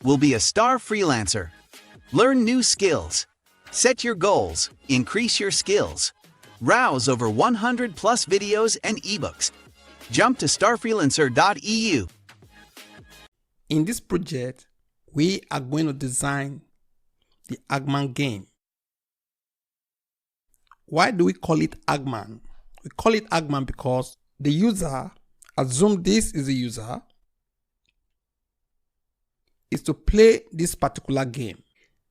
will be a star freelancer. Learn new skills. Set your goals. Increase your skills. Browse over 100 plus videos and ebooks. Jump to starfreelancer.eu. In this project, we are going to design the Eggman game. Why do we call it Eggman? We call it Eggman because the user, assume this is the user, is to play this particular game.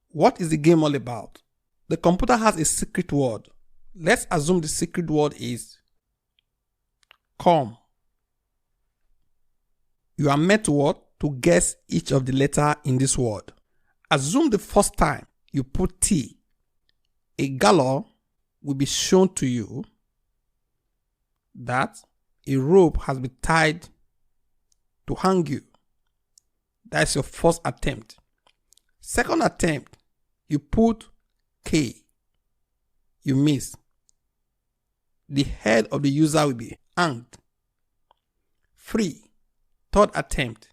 What is the game all about? The computer has a secret word. Let's assume the secret word is come. You are meant to what? To guess each of the letters in this word. Assume the first time you put T, a gallows will be shown to you that a rope has been tied to hang you. That's your first attempt. Second attempt, you put K, you miss. The head of the user will be hanged. Free. Third attempt,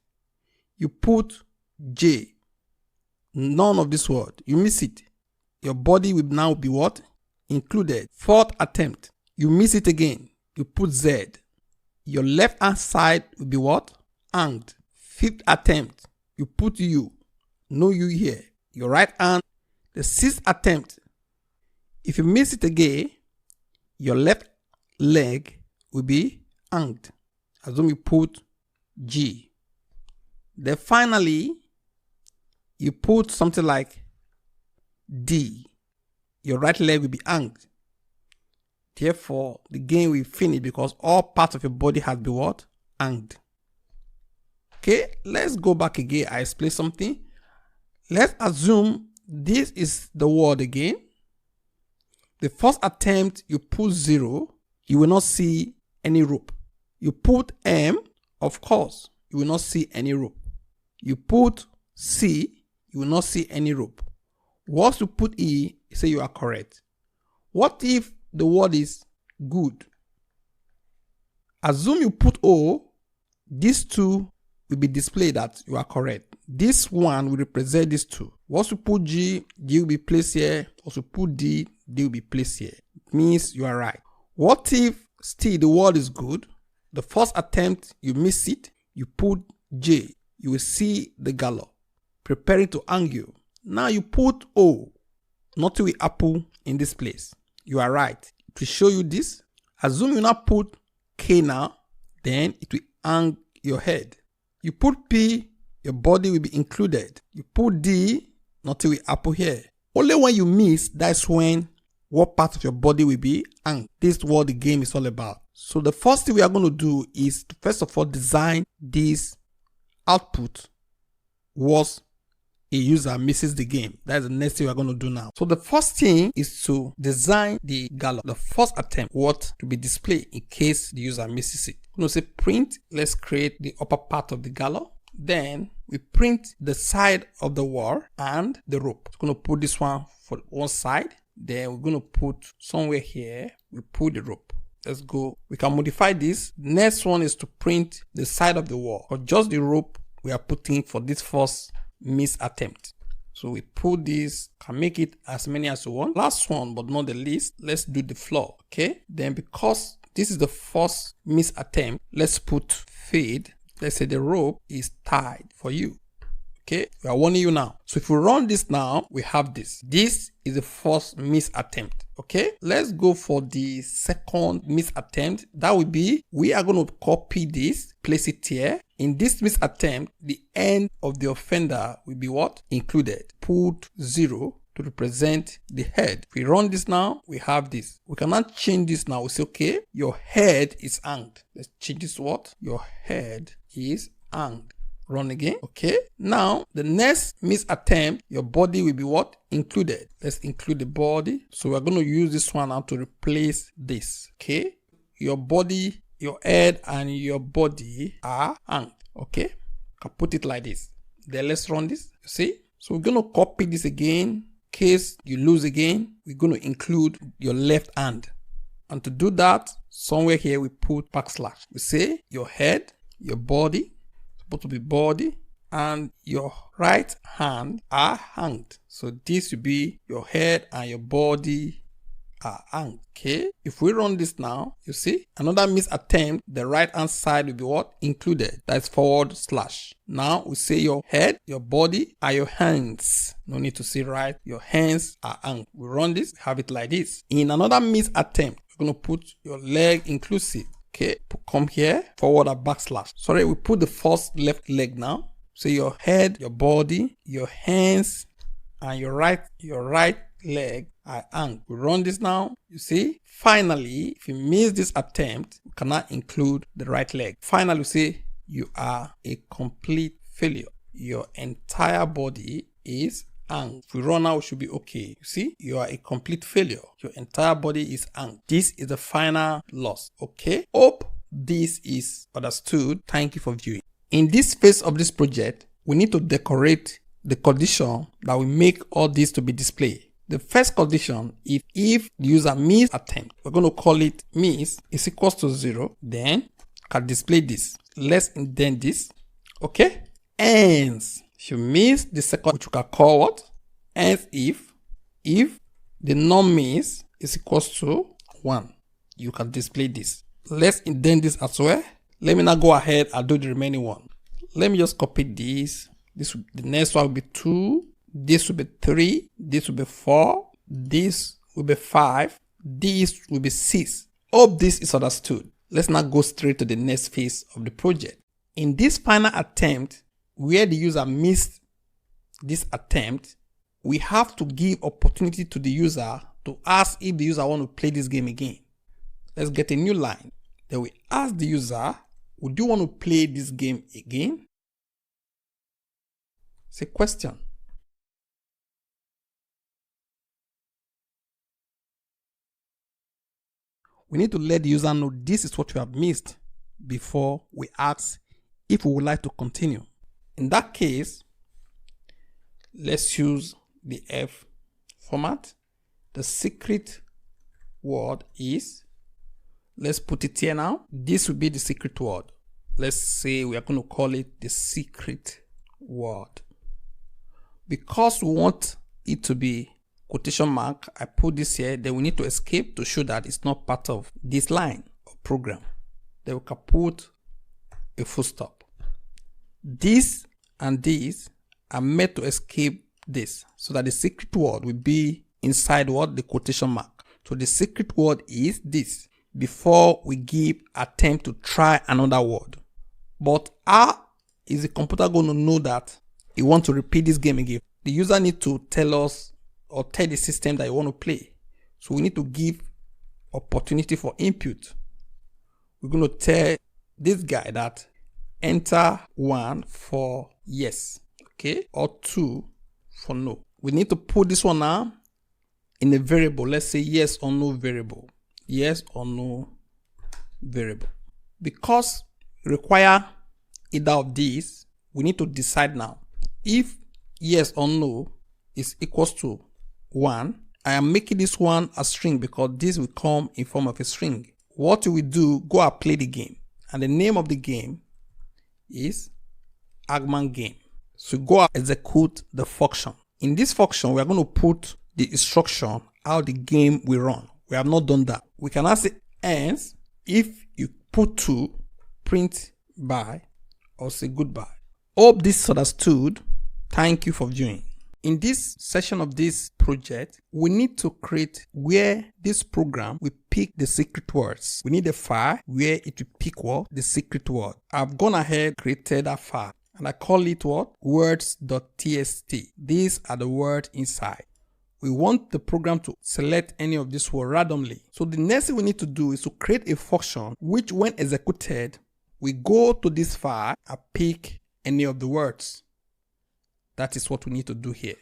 you put J, none of this word, you miss it. Your body will now be what? Included. Fourth attempt, you miss it again, you put Z. Your left hand side will be what? Hanged. Fifth attempt, you put U, no U here. Your right hand. The sixth attempt, if you miss it again, your left leg will be hanged. Assume you put G. Then finally, you put something like D. Your right leg will be hanged. Therefore, the game will finish because all parts of your body has been what? Hanged. Okay, let's go back again. I explain something. Let's assume this is the word again. The first attempt, you put 0, you will not see any rope. You put M, of course, you will not see any rope. You put C, you will not see any rope. Once you put E, you say you are correct. What if the word is good? Assume you put O, these two will be displayed that you are correct. This one will represent these two. Once you put G, G will be placed here. Once you put D, D will be placed here. It means you are right. What if still the word is good? The first attempt, you miss it. You put J, you will see the gallows preparing to hang you. Now you put O, nothing will happen in this place. You are right. It will show you this. Assume you now put K now, then it will hang your head. You put P, your body will be included. You put D, nothing will happen here. Only when you miss, that's when what part of your body will be hanged. This is what the game is all about. So the first thing we are going to do is to first of all design this output once a user misses the game. That's the next thing we are going to do now. So the first thing is to design the gallows. The first attempt, what to be displayed in case the user misses it. I'm going to say print. Let's create the upper part of the gallows. Then we print the side of the wall and the rope. I'm going to put this one for one side. Then we're going to put somewhere here. We put the rope. Let's go. We can modify this. Next one is to print the side of the wall or just the rope we are putting for this first miss attempt. So we put this, can make it as many as you want. Last one, but not the least, let's do the floor. Okay. Then because this is the first miss attempt, let's put fade. Let's say the rope is tied for you. Okay, we are warning you now. So if we run this now, we have this. This is the first miss attempt. Okay, let's go for the second miss attempt. That will be, we are going to copy this, place it here. In this miss attempt, the end of the offender will be what? Included. Put 0 to represent the head. If we run this now, we have this. We cannot change this now. We say, okay, your head is hanged. Let's change this to what? Your head is hanged. Run again. Okay. Now, the next miss attempt, your body will be what? Included. Let's include the body. So we're going to use this one now to replace this. Okay. Your body, your head, and your body are hanged. Okay. I can put it like this. Then let's run this. You see? So we're going to copy this again. In case you lose again, we're going to include your left hand. And to do that, somewhere here we put backslash. We say your head, your body, supposed to be body, and your right hand are hanged. So this will be your head and your body are hanged. Okay, if we run this now, you see another missed attempt. The right hand side will be what? Included. That's /. Now we say your head, your body, and your hands. No need to say right. Your hands are hanged. We run this, have it like this. In another missed attempt, we're going to put your leg inclusive. Okay, come here, forward /. Sorry, we put the first left leg now. So your head, your body, your hands, and your right leg are hanged. We run this now. You see, finally, if you miss this attempt, you cannot include the right leg. Finally, we say you are a complete failure. Your entire body is hanged. If we run now, we should be okay. You see, you are a complete failure. Your entire body is hanged. This is the final loss. Okay, hope this is understood. Thank you for viewing. In this phase of this project, we need to decorate the condition that will make all this to be displayed. The first condition is if the user missed attempt. We're going to call it miss is equals to 0. Then can display this. Let's indent this. Okay. Ends. If you miss the second, which you can call what? Ends if the non-miss is equals to 1. You can display this. Let's indent this as well. Let me now go ahead and do the remaining one. Let me just copy this. The next one will be 2. This will be 3. This will be 4. This will be 5. This will be 6. Hope this is understood. Let's now go straight to the next phase of the project. In this final attempt, where the user missed this attempt, we have to give opportunity to the user to ask if the user want to play this game again. Let's get a new line. Then we ask the user, would you want to play this game again? It's a question. We need to let the user know this is what you have missed before we ask if we would like to continue. In that case, let's use the F format. The secret word is, let's put it here now. This will be the secret word. Let's say we are going to call it the secret word. Because we want it to be quotation mark, I put this here. Then we need to escape to show that it's not part of this line or program. Then we can put a full stop. This and this are meant to escape this, so that the secret word will be inside what? The quotation mark. So the secret word is this before we give attempt to try another word. But how is the computer going to know that you want to repeat this game again? The user needs to tell us or tell the system that you want to play. So we need to give opportunity for input. We're going to tell this guy that enter 1 for yes, okay, or 2 for no. We need to put this one now in a variable. Let's say yes or no variable. Yes or no variable. Because we require either of these, we need to decide now. If yes or no is equals to 1, I am making this one a string because this will come in form of a string. What we do, go and play the game. And the name of the game is Agman game. So go and execute the function. In this function, we are going to put the instruction how the game will run. We have not done that. We can now say ends if you put 2, print by, or say goodbye. Hope this is understood. Thank you for viewing. In this session of this project, we need to create where this program will pick the secret words. We need a file where it will pick what? The secret word. I've gone ahead, created a file, and I call it what? Words.txt. These are the words inside. We want the program to select any of these words randomly. So the next thing we need to do is to create a function which, when executed, we go to this file and pick any of the words. That is what we need to do here.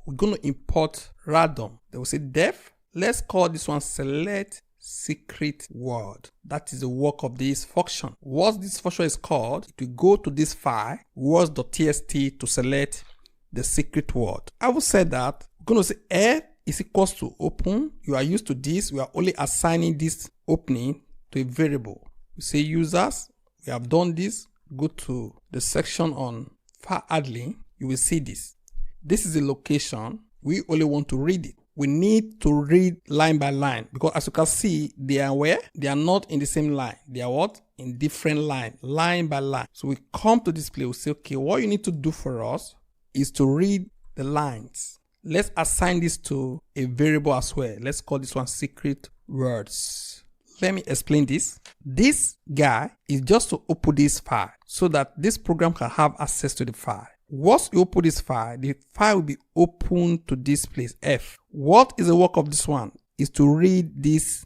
We're going to import random. They will say def. Let's call this one select secret word. That is the work of this function. What this function is called, it will go to this file, words.txt, to select the secret word. I will say that we're going to say f is equals to open. You are used to this. We are only assigning this opening to a variable. We say users. We have done this. Go to the section on file idling, you will see this. This is the location. We only want to read it. We need to read line by line because as you can see, they are where? They are not in the same line. They are what? In different line by line. So we come to this place, we say, okay, what you need to do for us is to read the lines. Let's assign this to a variable as well. Let's call this one secret words. Let me explain this. This guy is just to open this file so that this program can have access to the file. Once you open this file, the file will be open to this place, F. What is the work of this one? Is to read this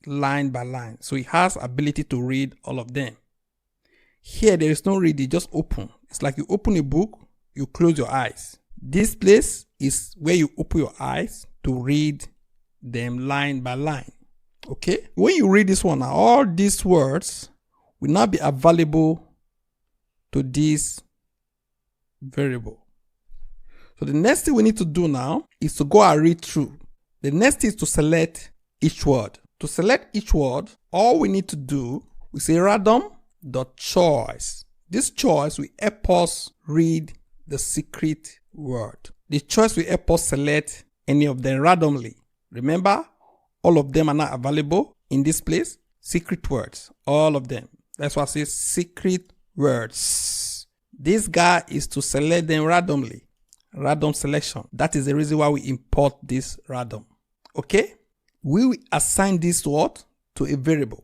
line by line. So it has ability to read all of them. Here, there is no read, just open. It's like you open a book, you close your eyes. This place is where you open your eyes to read them line by line. Okay? When you read this one, all these words will now be available to this variable. So the next thing we need to do now is to go and read through. The next is to select each word. To select each word, all we need to do, we say random.choice. This choice will help us read the secret word. The choice will help us select any of them randomly. Remember, all of them are not available in this place. Secret words, all of them. That's why I say secret words. This guy is to select them randomly. Random selection. That is the reason why we import this random. Okay? We will assign this word to a variable.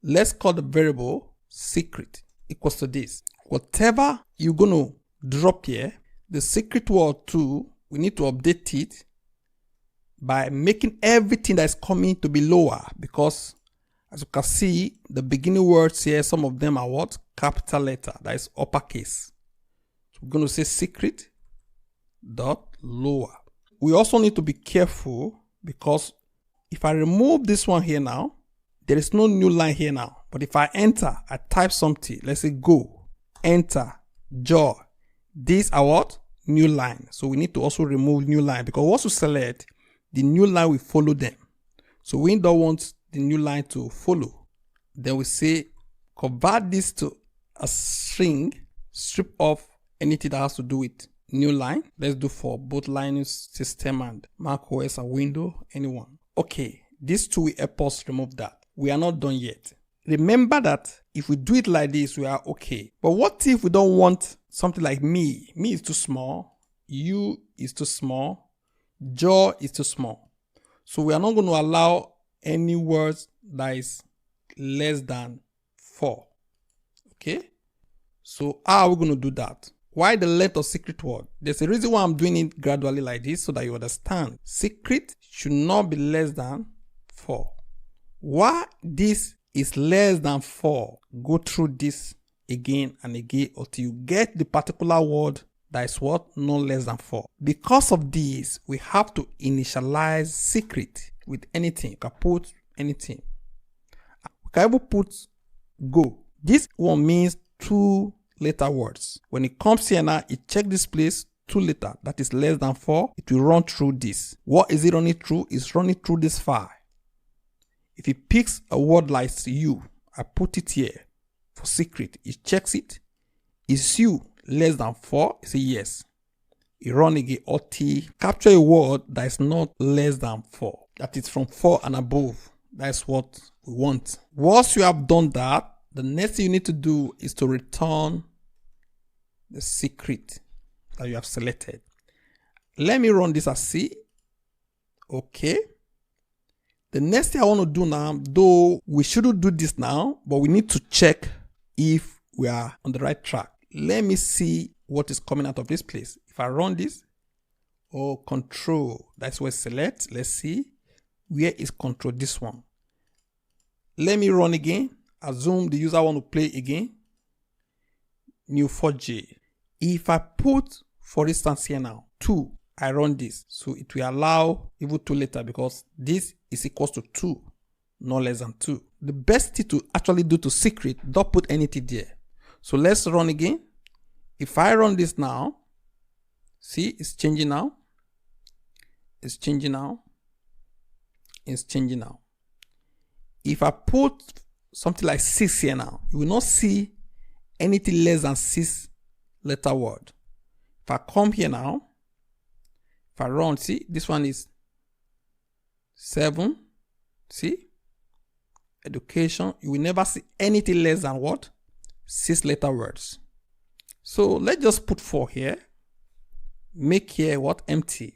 Let's call the variable secret equals to this. Whatever you're going to drop here, the secret word too, we need to update it by making everything that is coming to be lower, because as you can see, the beginning words here, some of them are what? Capital letter, that is uppercase. So we're going to say secret dot lower. We also need to be careful because if I remove this one here now, there is no new line here now. But if I enter, I type something, let's say go, enter, jaw. These are what? New line. So we need to also remove new line because once you select, the new line will follow them. So we don't want the new line to follow. Then we say convert this to a string, strip off anything that has to do with new line. Let's do for both Linux system and Mac OS and Windows, anyone. Okay, these two will help us remove that. We are not done yet. Remember that if we do it like this, we are okay. But what if we don't want something like me? Me is too small. You is too small. Jaw is too small. So we are not going to allow any words that is less than 4. Okay? So how are we going to do that? Why the length of secret word? There's a reason why I'm doing it gradually like this so that you understand. Secret should not be less than 4. Why this is less than 4? Go through this again and again until you get the particular word that is what? No less than 4. Because of this, we have to initialize secret with anything. You can put anything. We can even put go. This one means 2-letter words. When it comes here now, it check this place, 2-letter, that is less than 4. It will run through this. What is it running through? It's running through this file. If it picks a word like you, I put it here for secret. It checks it. Is you less than 4? It says yes. It run again or T. Capture a word that is not less than 4. That is from 4 and above. That's what we want. Once you have done that, the next thing you need to do is to return the secret that you have selected. Let me run this as C. Okay. The next thing I want to do now, though we shouldn't do this now, but we need to check if we are on the right track. Let me see what is coming out of this place. If I run this, control, that's where select. Let's see. Where is control? This one. Let me run again. Assume the user want to play again. New 4J. If I put, for instance here now, 2, I run this. So it will allow even 2 later because this is equals to 2, no less than 2. The best thing to actually do to secret, don't put anything there. So let's run again. If I run this now, see, it's changing now. It's changing now. It's changing now. If I put something like 6 here now, you will not see anything less than 6 letter word. If I come here now, if I run, see, this one is 7. See? Education. You will never see anything less than what? 6 letter words. So let's just put 4 here. Make here what? Empty.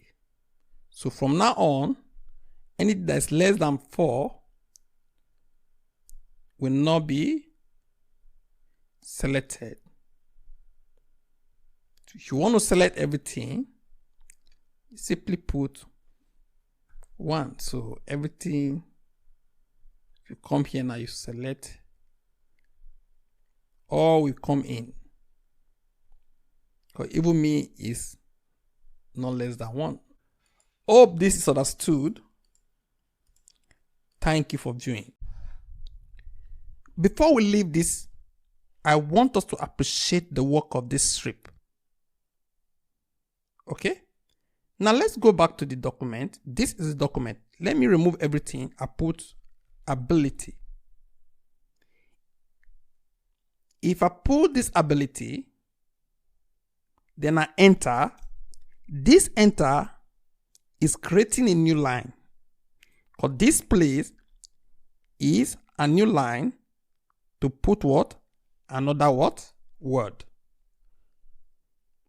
So from now on, anything that is less than 4 will not be selected. If you want to select everything, simply put 1. So everything, if you come here now, you select, all will come in. Because even me is not less than 1. Hope this is understood. Thank you for viewing. Before we leave this, I want us to appreciate the work of this script. Okay? Now let's go back to the document. This is the document. Let me remove everything. I put ability. If I put this ability, then I enter. This enter is creating a new line. Because this place is a new line to put what? Another what? Word.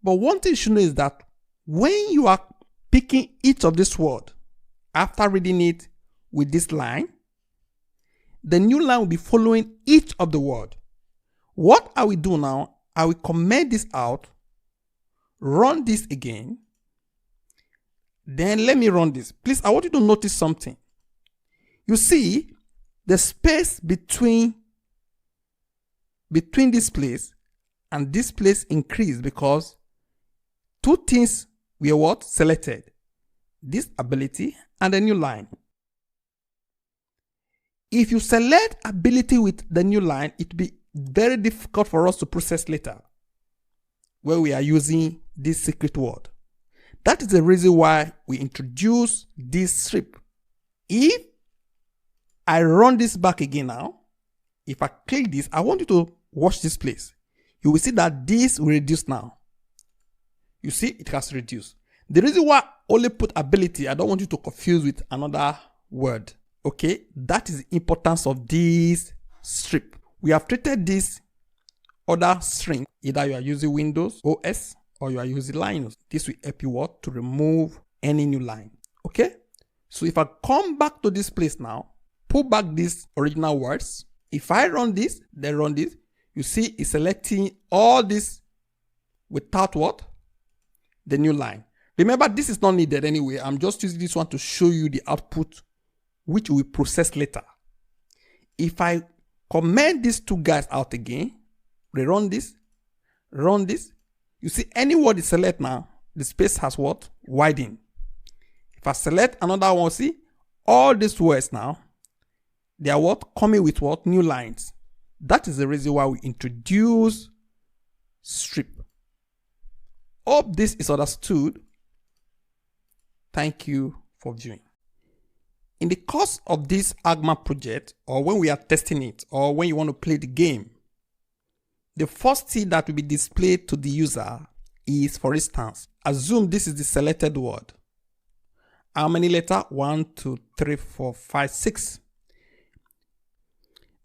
But one thing you should know is that when you are picking each of this word after reading it with this line, the new line will be following each of the word. What I will do now, I will comment this out, run this again, then let me run this. Please, I want you to notice something. You see, the space between this place and this place increased because 2 things were what? Selected. This ability and the new line. If you select ability with the new line, it will be very difficult for us to process later where we are using this secret word. That is the reason why we introduce this script. If I run this back again now, if I click this, I want you to watch this place. You will see that this will reduce now. You see, it has reduced. The reason why I only put ability, I don't want you to confuse with another word. Okay, that is the importance of this script. We have treated this other string. Either you are using Windows OS or you are using Linux. This will help you what? To remove any new line. Okay, so if I come back to this place now, pull back these original words. If I run this, then run this, you see it's selecting all this without what? The new line. Remember, this is not needed anyway. I'm just using this one to show you the output which we process later. If I comment these 2 guys out again, rerun this, run this, you see any word is select now, the space has what? Widened. If I select another one, see all these words now, they are what? Coming with what? New lines. That is the reason why we introduce strip. Hope this is understood. Thank you for viewing. In the course of this Agma project, or when we are testing it, or when you want to play the game, the first thing that will be displayed to the user is, for instance, assume this is the selected word. How many letters? 1, 2, 3, 4, 5, 6.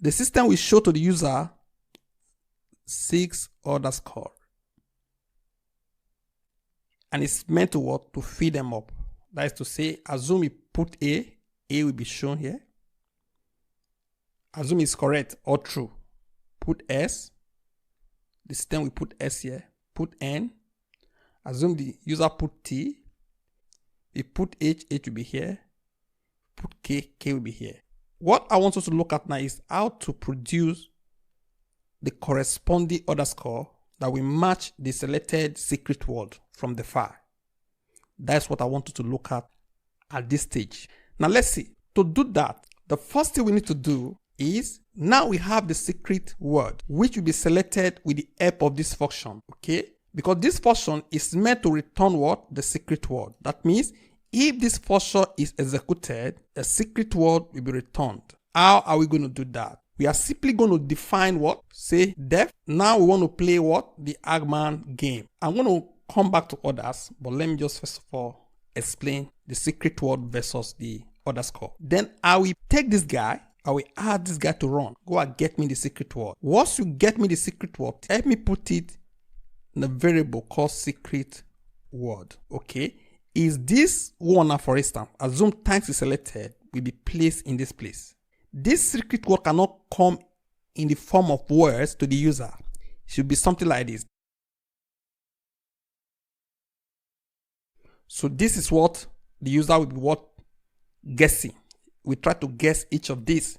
The system will show to the user 6 underscore. And it's meant to what? To feed them up. That is to say, assume we put A will be shown here. Assume it's correct or true. Put S. The system will put S here. Put N. Assume the user put T. We put H will be here. Put K will be here. What I want us to look at now is how to produce the corresponding underscore that will match the selected secret word from the file. That's what I want you to look at this stage. Now let's see. To do that, the first thing we need to do is, now we have the secret word, which will be selected with the help of this function, okay? Because this function is meant to return what? The secret word. That means if this function is executed, a secret word will be returned. How are we going to do that? We are simply going to define what? Say def. Now we want to play what? The Eggman game. I'm going to come back to others, but let me just first of all explain the secret word versus the underscore. Then I will take this guy, I will add this guy to run. Go and get me the secret word. Once you get me the secret word, help me put it in a variable called secret word. Okay. Is this one now, for instance, assume thanks is selected, will be placed in this place. This secret word cannot come in the form of words to the user. It should be something like this. So this is what the user will be what? Guessing. We try to guess each of these.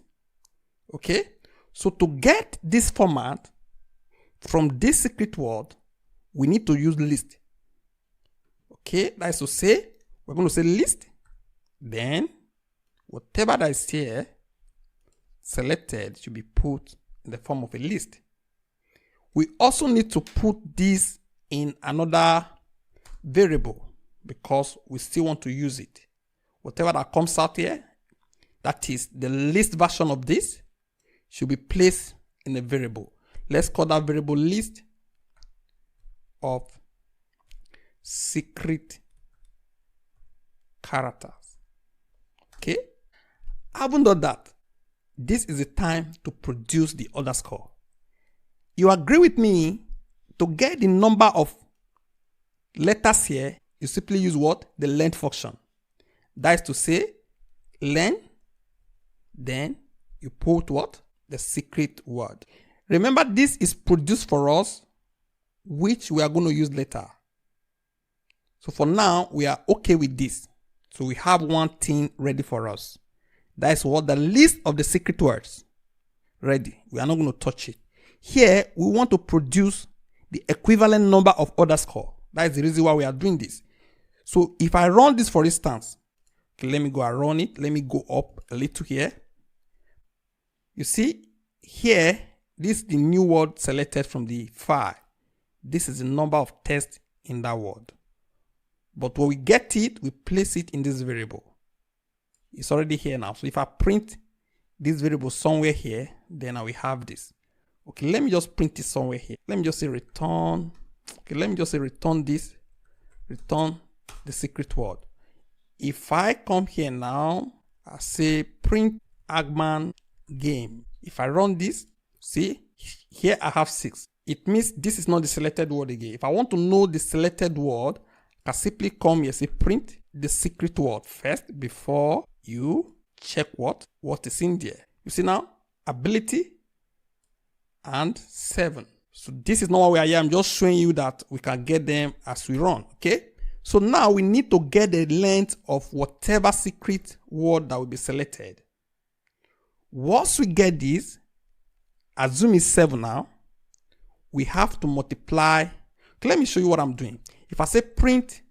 Okay. So to get this format from this secret word, we need to use list. Okay. That is to say, we're going to say list. Then whatever that is here selected should be put in the form of a list. We also need to put this in another variable because we still want to use it. Whatever that comes out here, that is the list version of this, should be placed in a variable. Let's call that variable list of secret characters. Okay. Having done that, this is the time to produce the underscore. You agree with me? To get the number of letters here, you simply use what? The length function. That is to say, len, then you put what? The secret word. Remember, this is produced for us, which we are going to use later. So for now, we are okay with this. So we have one thing ready for us. That is what? The list of the secret words. Ready. We are not going to touch it. Here, we want to produce the equivalent number of underscore. That is the reason why we are doing this. So if I run this, for instance, okay, let me go and run it. Let me go up a little here. You see, here, this is the new word selected from the file. This is the number of text in that word. But when we get it, we place it in this variable. It's already here now. So if I print this variable somewhere here, then I will have this. Okay, let me just print it somewhere here. Let me just say return. Okay, let me just say return this. Return the secret word. If I come here now, I say print Eggman game. If I run this, see, here I have 6. It means this is not the selected word again. If I want to know the selected word, I can simply come here, say print the secret word first before you check what is in there. You see now, ability and 7. So this is not what we are here. I'm just showing you that we can get them as we run. Okay. So now we need to get the length of whatever secret word that will be selected. Once we get this, assume it's 7 now, we have to multiply. Okay, let me show you what I'm doing. If I say print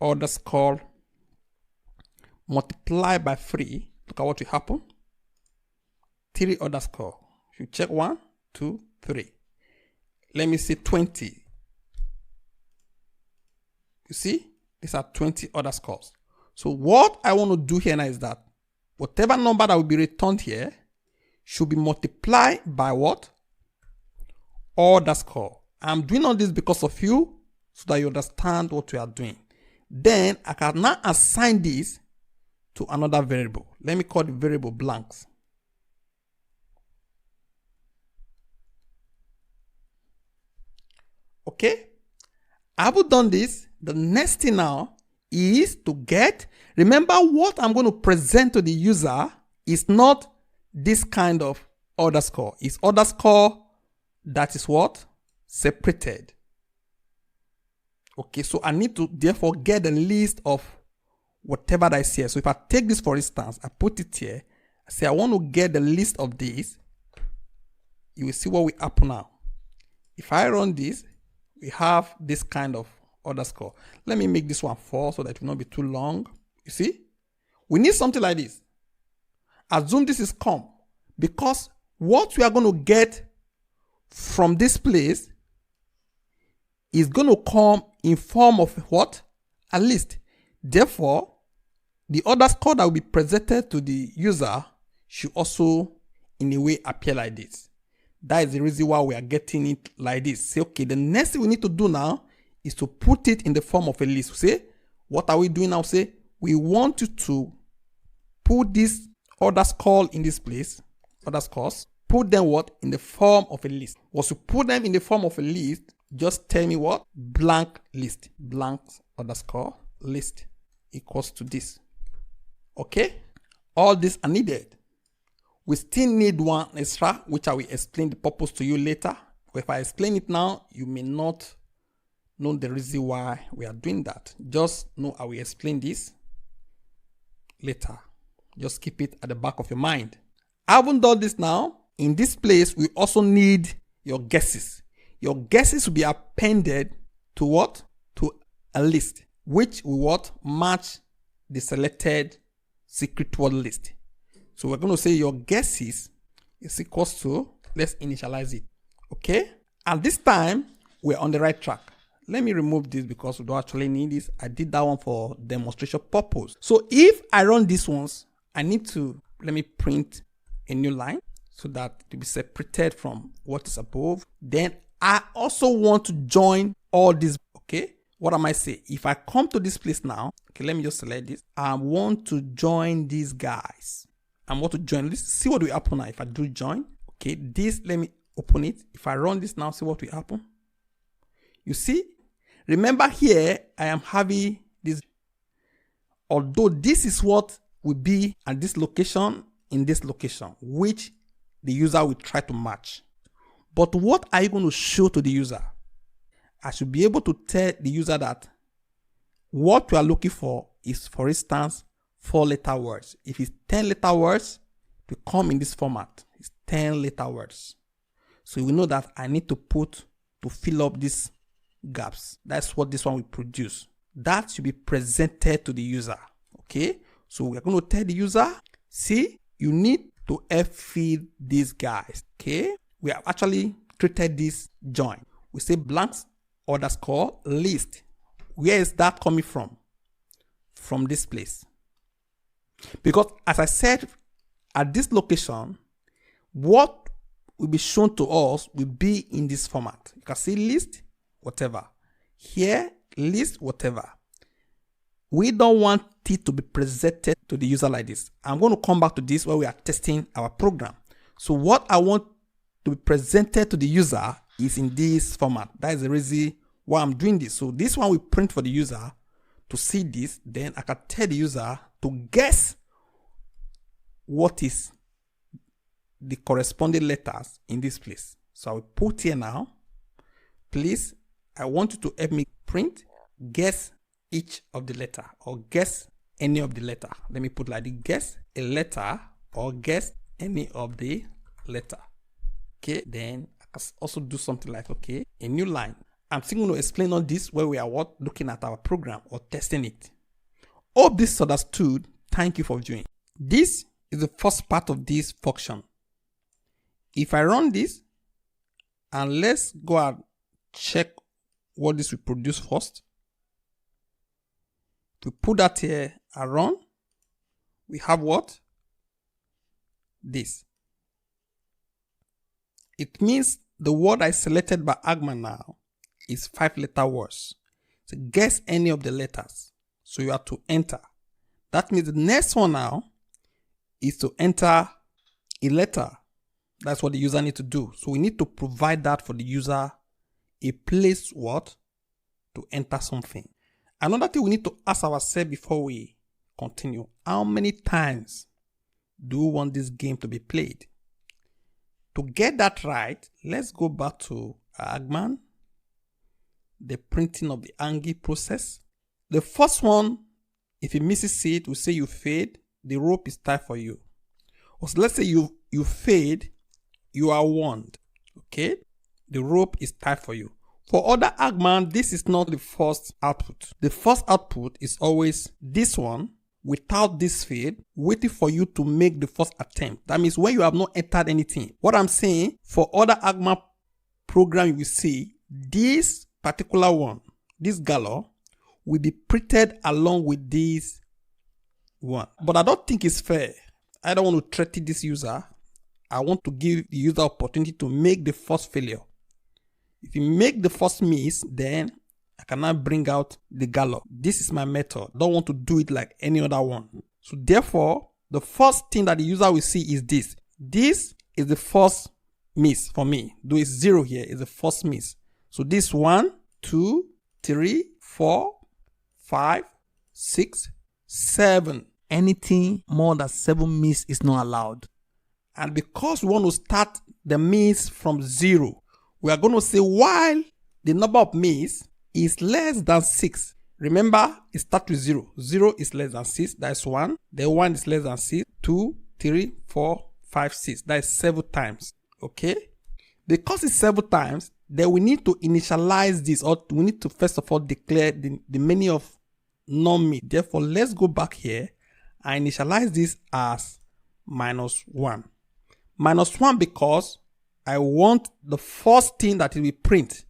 underscore multiply by 3, look at what will happen. 3 underscore. If you check 1, 2, 3. Let me say 20. You see, these are 20 underscores. So what I want to do here now is that whatever number that will be returned here should be multiplied by what? Underscore. I'm doing all this because of you so that you understand what we are doing. Then I can now assign this to another variable. Let me call the variable blanks. Okay. I've done this. The next thing now is to get, remember what I'm going to present to the user is not this kind of underscore. It's underscore that is what? Separated. Okay, so I need to therefore get a list of whatever that is here. So if I take this, for instance, I put it here, I say I want to get the list of these, you will see what will happen now. If I run this, we have this kind of underscore. Let me make this one 4 so that it will not be too long. You see, we need something like this. Assume this is com, because what we are going to get from this place is going to come in form of what? A list. Therefore, the underscore that will be presented to the user should also in a way appear like this. That is the reason why we are getting it like this. Say, okay, the next thing we need to do now is to put it in the form of a list. Say, what are we doing now? Say, we want you to put this underscore in this place, underscores, put them what? In the form of a list. Once you put them in the form of a list, just tell me what? Blank list. Blank underscore list equals to this. Okay? All these are needed. We still need one extra, which I will explain the purpose to you later. But if I explain it now, you may not know the reason why we are doing that. Just know I will explain this later. Just keep it at the back of your mind. I haven't done this now. In this place, we also need your guesses. Your guesses will be appended to what? To a list, which will what? Match the selected secret word list. So we're going to say your guesses is equals to, let's initialize it. Okay? At this time, we're on the right track. Let me remove this because we don't actually need this. I did that one for demonstration purpose. So if I run these ones, I need to, let me print a new line so that it will be separated from what is above. Then I also want to join all these. Okay? What am I saying? If I come to this place now, okay, let me just select this. I want to join these guys. I want to join this. See what will happen now if I do join. Okay, this, let me open it. If I run this now, see what will happen. You see? Remember here, I am having this. Although this is what will be at this location, in this location, which the user will try to match. But what are you going to show to the user? I should be able to tell the user that what we are looking for is, for instance, 4-letter words. If it's 10-letter words, it will come in this format. It's 10-letter words. So we know that I need to fill up these gaps. That's what this one will produce. That should be presented to the user. Okay? So we're going to tell the user, see, you need to feed these guys. Okay? We have actually treated this join. We say blanks underscore list. Where is that coming from? From this place. Because as I said, at this location, what will be shown to us will be in this format. You can see list, whatever. Here, list, whatever. We don't want it to be presented to the user like this. I'm going to come back to this where we are testing our program. So what I want to be presented to the user is in this format. That is the reason why I'm doing this. So this one we print for the user to see this. Then I can tell the user to guess what is the corresponding letters in this place. So I will put here now, please, I want you to help me print, guess each of the letter or guess any of the letter. Let me put like this, guess a letter or guess any of the letter. Okay, then I can also do something like, okay, a new line. I'm still going to explain all this where we are looking at our program or testing it. Hope this is understood. Thank you for viewing. This is the first part of this function. If I run this, and let's go and check what this will produce first. To put that here and run, we have what? This. It means the word I selected by Agman now is 5-letter words. So guess any of the letters. So you have to enter. That means the next one now is to enter a letter. That's what the user needs to do. So we need to provide that for the user, a place what? To enter something. Another thing we need to ask ourselves before we continue, how many times do we want this game to be played? To get that right, let's go back to Agman, the printing of the Angie process. The first one, if it misses it, we say you fade, the rope is tied for you. Or so let's say you fade, you are warned. Okay? The rope is tied for you. For other Agman, this is not the first output. The first output is always this one without this fade, waiting for you to make the first attempt. That means when you have not entered anything. What I'm saying, for other Agman program, you will see this particular one, this galore, will be printed along with this one. But I don't think it's fair. I don't want to threaten this user. I want to give the user opportunity to make the first failure. If you make the first miss, then I cannot bring out the gallop. This is my method. I don't want to do it like any other one. So therefore, the first thing that the user will see is this. This is the first miss for me. Though it's 0 here, is the first miss. So this 1, 2, 3, 4, 5, 6, 7. Anything more than 7 miss is not allowed. And because we want to start the miss from 0, we are going to say while the number of miss is less than 6. Remember, it starts with 0. 0 is less than 6. That's 1. Then 1 is less than 6. 2, 3, 4, 5, 6. That is 7 times. Okay? Because it's 7 times, then we need to initialize this, or we need to first of all declare the many of non-miss. Therefore, let's go back here and initialize this as -1. -1 because I want the first thing that it will print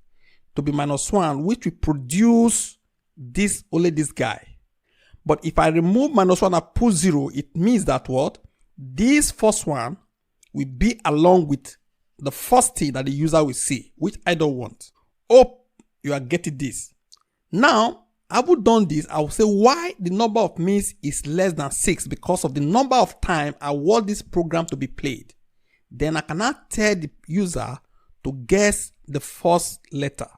to be -1, which will produce this, only this guy. But if I remove -1 and put 0, it means that what? This first one will be along with the first thing that the user will see, which I don't want. Hope you are getting this. Now, having done this, I will say why the number of miss is less than 6, because of the number of time I want this program to be played. Then I cannot tell the user to guess the first letter.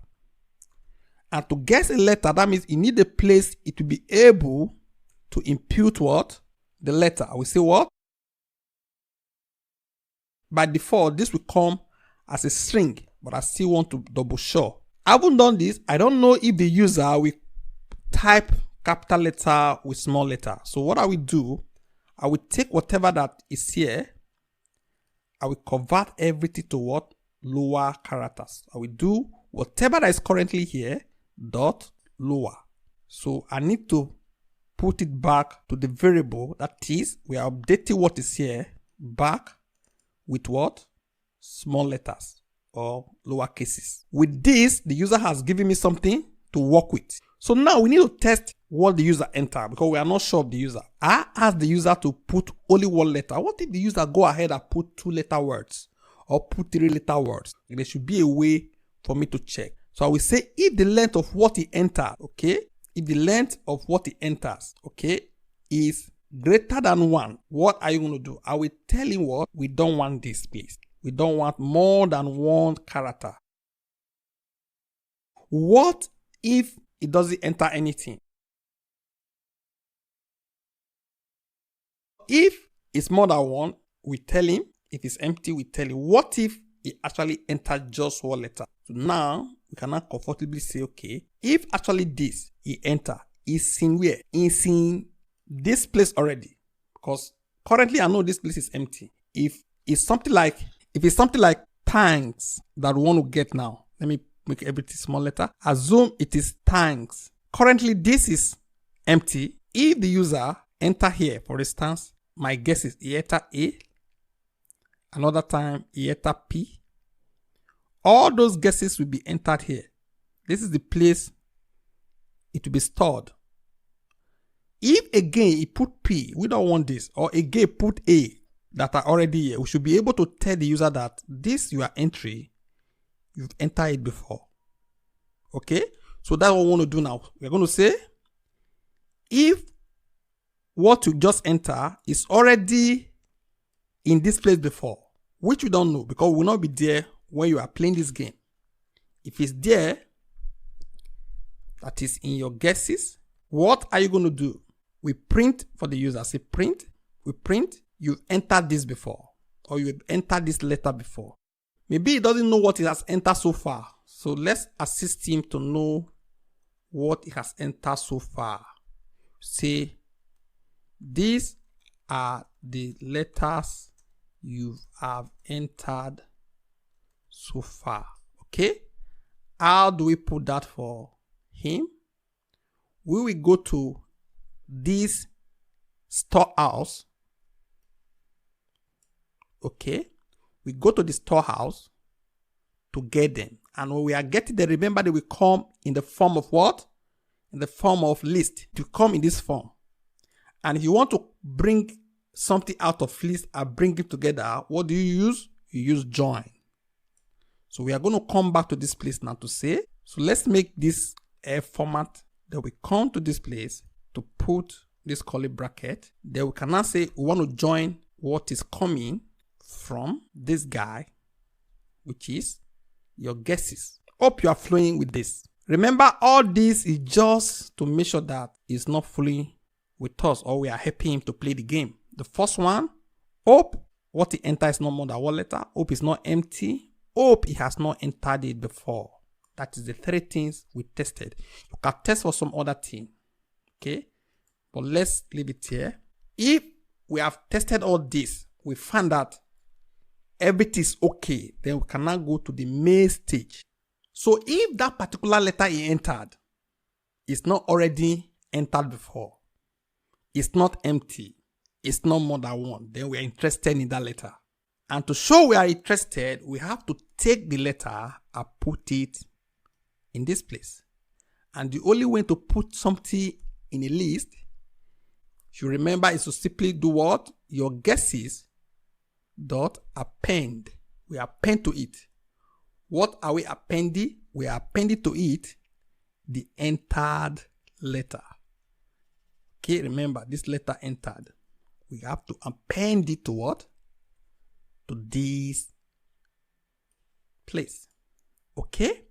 And to guess a letter, that means you need a place it will be able to impute what? The letter. I will say what? By default, this will come as a string, but I still want to double sure. Having done this, I don't know if the user will type capital letter with small letter. So what I will do, I will take whatever that is here, I will convert everything to what? Lower characters. I will do whatever that is currently here, dot lower. So I need to put it back to the variable, that is, we are updating what is here back with what? Small letters or lower cases. With this, the user has given me something to work with. So now we need to test what the user entered, because we are not sure of the user. I asked the user to put only 1 letter. What if the user go ahead and put 2-letter words or put 3-letter words? There should be a way for me to check. So I will say if the length of what he entered, okay, if the length of what he enters, okay, is greater than 1, what are you going to do? I will tell him what? We don't want this, please. We don't want more than 1 character. What if it doesn't enter anything? If it's more than 1, we tell him. If it's empty, we tell him. What if it actually entered just 1 letter? So now we cannot comfortably say, okay, if actually this he enter is in where? It's in this place already, because currently I know this place is empty. If it's something like thanks that we want to get now, let me make everything small letter. Assume it is thanks. Currently this is empty. If the user enter here, for instance, my guess is he enter A, another time he enter P. All those guesses will be entered here. This is the place it will be stored. If again he put P, we don't want this, or again put A that are already here, we should be able to tell the user that this your entry, you've entered it before. Okay, so that's what we want to do now. We're going to say if what you just enter is already in this place before, which we don't know because we will not be there when you are playing this game. If it's there, that is in your guesses, what are you going to do? We print for the user. Say print. We print. You've entered this before, or you've entered this letter before. Maybe he doesn't know what it has entered so far. So let's assist him to know what it has entered so far. Say, these are the letters you have entered so far. Okay? How do we put that for him? We will go to this storehouse. Okay? We go to the storehouse to get them. And when we are getting them, remember they will come in the form of what? In the form of list. To come in this form. And if you want to bring something out of list and bring it together, what do you use? You use join. So we are going to come back to this place now to say, so let's make this a format. Then we come to this place to put this curly bracket. Then we can now say we want to join what is coming from this guy, which is your guesses. Hope you are flowing with this. Remember, all this is just to make sure that it's not fully with us or we are helping him to play the game. The first one, hope what he enters is not more than one letter. Hope is not empty. Hope he has not entered it before. That is the three things we tested. You can test for some other thing. Okay. But let's leave it here. If we have tested all this, we find that everything is okay, then we can now go to the main stage. So if that particular letter he entered is not already entered before, it's not empty, it's not more than one, then we are interested in that letter. And to show we are interested, we have to take the letter and put it in this place. And the only way to put something in a list, if you remember, is to simply do what? Your guesses dot append. We append to it. What are we appending? We are appending to it the entered letter. Okay, remember this letter entered. We have to append it to what? To this place. Okay?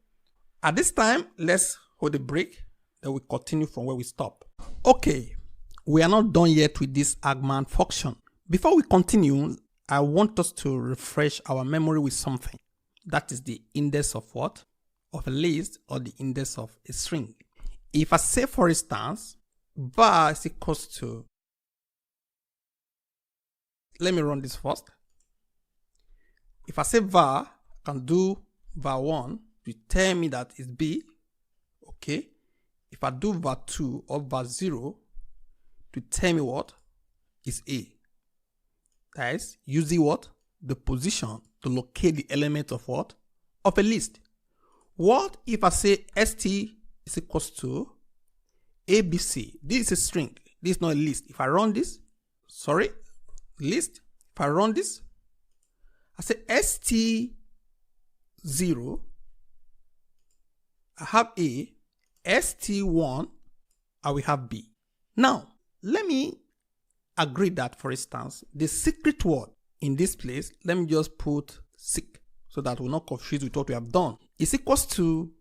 At this time, let's hold a break. Then we continue from where we stop. Okay, we are not done yet with this augment function. Before we continue, I want us to refresh our memory with something. That is the index of what? Of a list or the index of a string. If I say, for instance, var is equals to, let me run this first. If I say var, I can do var1 to tell me that it's B. Okay. If I do var2 or var0 to tell me what is A. That is using what? The position to locate the element of what? Of a list. What if I say st is equals to abc? This is a string. This is not a list. If I run this, list. If I run this, I say st0, I have A, st1, I will have B. Now, let me agree that, for instance, the secret word in this place, let me just put sick so that we're not confused with what we have done. Is equals to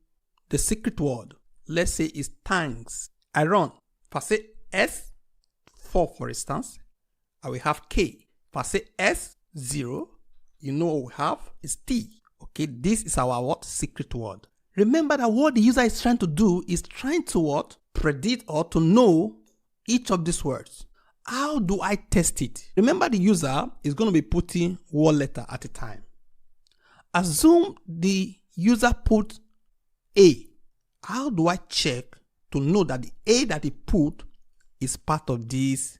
the secret word. Let's say it's thanks. I run. If I say S4, for instance, I will have K. If I say S0, you know what we have is T. Okay, this is our what? Secret word. Remember that what the user is trying to do is trying to what? Predict or to know each of these words. How do I test it? Remember, the user is going to be putting one letter at a time. Assume the user put A. How do I check to know that the A that he put is part of this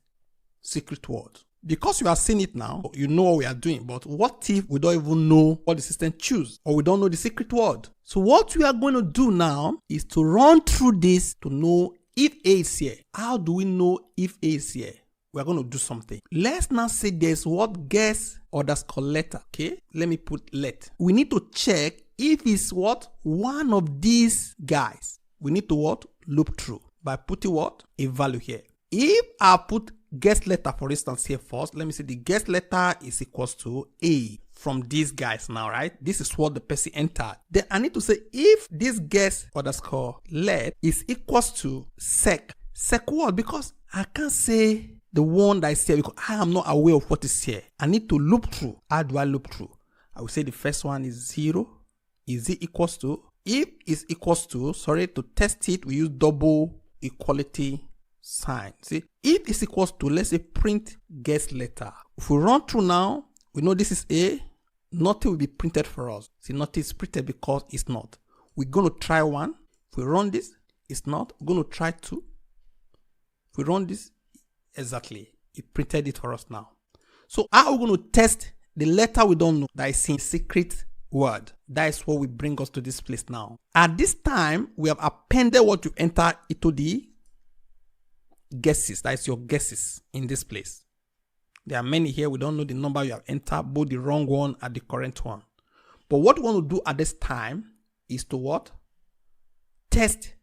secret word? Because you are seeing it now, you know what we are doing. But what if we don't even know what the system chooses, or we don't know the secret word? So what we are going to do now is to run through this to know if A is here. How do we know if A is here? We are going to do something. Let's now say there's what guess underscore letter. Okay, let me put let. We need to check if it's what? One of these guys. We need to what? Loop through by putting what? A value here. If I put guess letter, for instance, here first, let me say the guess letter is equals to A from these guys now, right? This is what the person entered. Then I need to say if this guess underscore let is equals to sec what? Because I can't say the one that is here because I am not aware of what is here. I need to loop through. How do I loop through? I will say the first one is 0. Is it equals to? If it's equals to, to test it, we use double equality sign. See, if it's equals to, let's say print guess letter. If we run through now, we know this is A. Nothing will be printed for us. See, nothing is printed because it's not. We're going to try one. If we run this, it's not. We're going to try two. If we run this, exactly, it printed it for us now. So how are we going to test the letter we don't know that is in secret word? That is what will bring us to this place now. At this time, we have appended what you enter into the guesses. That is your guesses in this place. There are many here. We don't know the number you have entered, both the wrong one and the correct one. But what we want to do at this time is to what? Test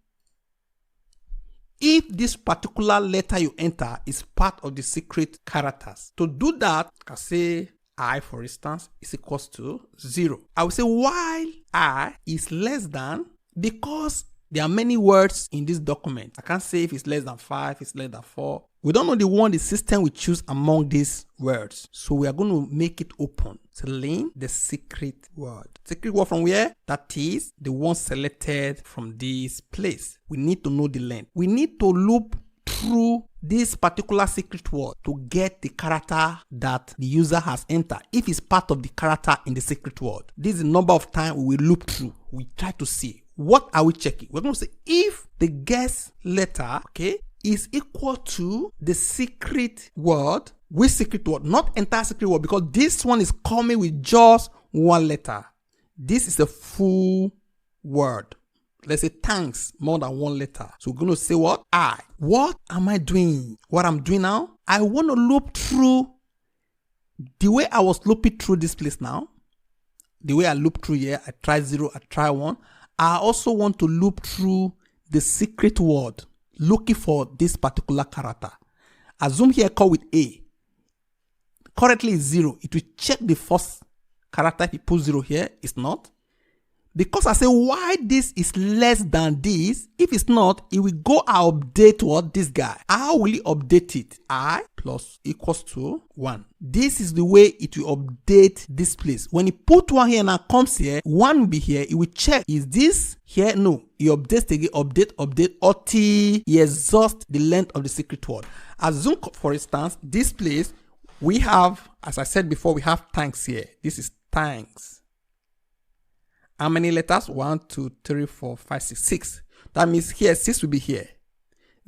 if this particular letter you enter is part of the secret characters. To do that, I can say I, for instance, is equals to 0. I will say while I is less than, because there are many words in this document. I can't say if it's less than 5, it's less than 4. We don't know the one the system will choose among these words. So we are going to make it open. Select the secret word. Secret word from where? That is the one selected from this place. We need to know the length. We need to loop through this particular secret word to get the character that the user has entered. If it's part of the character in the secret word, this is the number of times we will loop through. We try to see. What are we checking? We're going to say if the guess letter, okay, is equal to the secret word. Which secret word? Not entire secret word, because this one is coming with just one letter. This is a full word. Let's say thanks, more than one letter. So we're going to say what? I. What am I doing? What I'm doing now? I want to loop through the way I was looping through this place now. The way I loop through here, I try 0, I try 1. I also want to loop through the secret word, looking for this particular character. Assume here call with A. Currently is 0. It will check the first character. If you put 0 here, it's not. Because I say why this is less than this, if it's not, it will go and update what? This guy. How will it update it? I plus equals to 1. This is the way it will update this place. When you put 1 here and now comes here, 1 will be here. It will check, is this here? No. It updates again, update until he exhausts the length of the secret word. Assume, for instance, this place, we have, as I said before, we have thanks here. This is thanks. How many letters? 1, 2, 3, 4, 5, 6. 6. That means here, 6 will be here.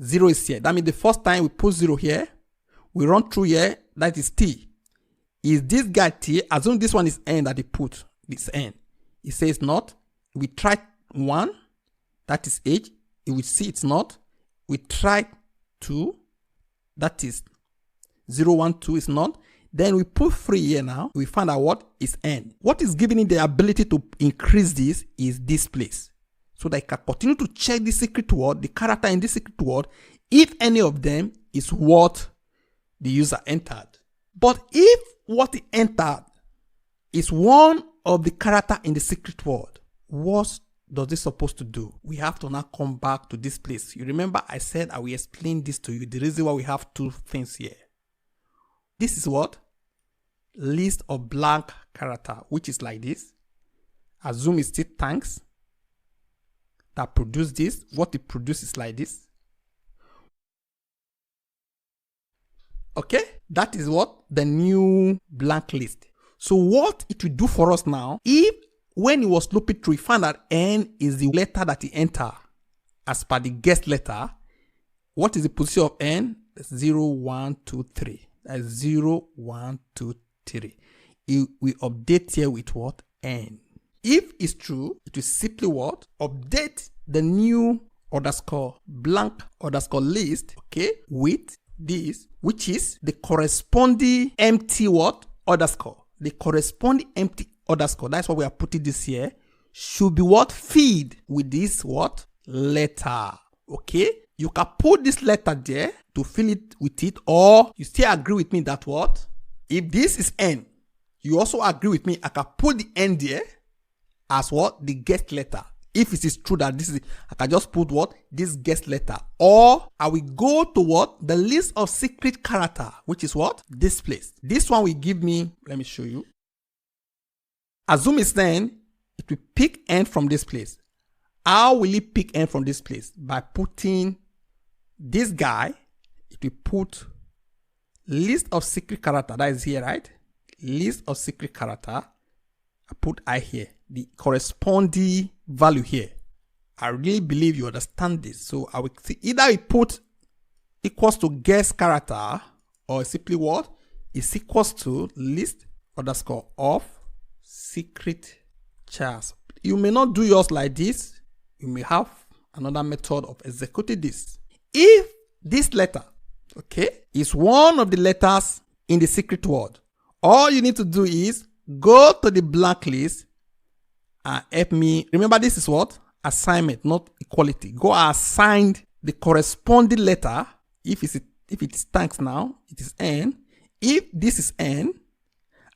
0 is here. That means the first time we put 0 here, we run through here, that is T. Is this guy T? Assume this one is N that they put. This N. It says not. We try 1, that is H. If we see it's not, we try 2, that is 0, 1, 2 is not. Then we put 3 here now. We find out what is N. What is giving it the ability to increase this is this place. So that it can continue to check the secret word, the character in the secret word, if any of them is what the user entered. But if what he entered is one of the character in the secret word, what does this supposed to do? We have to now come back to this place. You remember I said I will explain this to you. The reason why we have 2 things here. This is what? List of blank character, which is like this. Assume it's still thanks that produce this. What it produces like this. Okay, that is what? The new blank list. So what it will do for us now, if when he was looping through, he found that N is the letter that he entered as per the guest letter. What is the position of N? 0, 1, 2, 3. That's 0, 1, 2, 3. We update here with what? N. If it's true, it will simply what? Update the new underscore blank underscore list, okay, with this, which is the corresponding empty what? Underscore. The corresponding empty underscore, that's why we are putting this here, should be what? Feed with this what? Letter. Okay? You can put this letter there to fill it with it, or you still agree with me that what? If this is N, you also agree with me, I can put the N there as what? The guest letter. If it is true that this is, I can just put what? This guest letter. Or I will go to what? The list of secret character, which is what? This place. This one will give me, let me show you. Assume it's N, it will pick N from this place. How will it pick N from this place? By putting this guy, it will put list of secret character. That is here, right? List of secret character. I put I here. The corresponding value here. I really believe you understand this. So I will see either we put equals to guest character or simply what? Is equals to list underscore of secret chars. You may not do yours like this. You may have another method of executing this. If this letter, okay, is one of the letters in the secret word. All you need to do is go to the blank list and help me. Remember, this is what? Assignment, not equality. Go assign the corresponding letter. If it is thanks now, it is N. If this is N,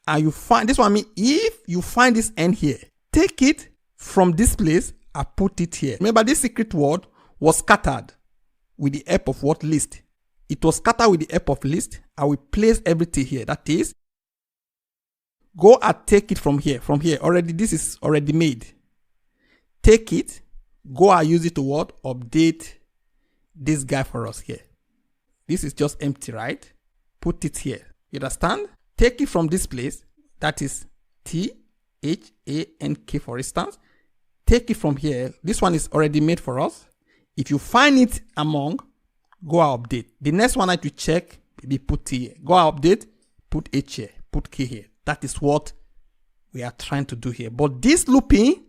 and you find this one, if you find this N here, take it from this place and put it here. Remember, this secret word was scattered with the help of what? List. It was scattered with the help of list. I will place everything here. That is, go and take it from here. From here, already, this is already made. Take it, go and use it to what? Update this guy for us here. This is just empty, right? Put it here. You understand? Take it from this place. That is THANK, for instance. Take it from here. This one is already made for us. If you find it among, go and update. The next one I have to check, be put here. Go and update, put H here, put K here. That is what we are trying to do here. But this looping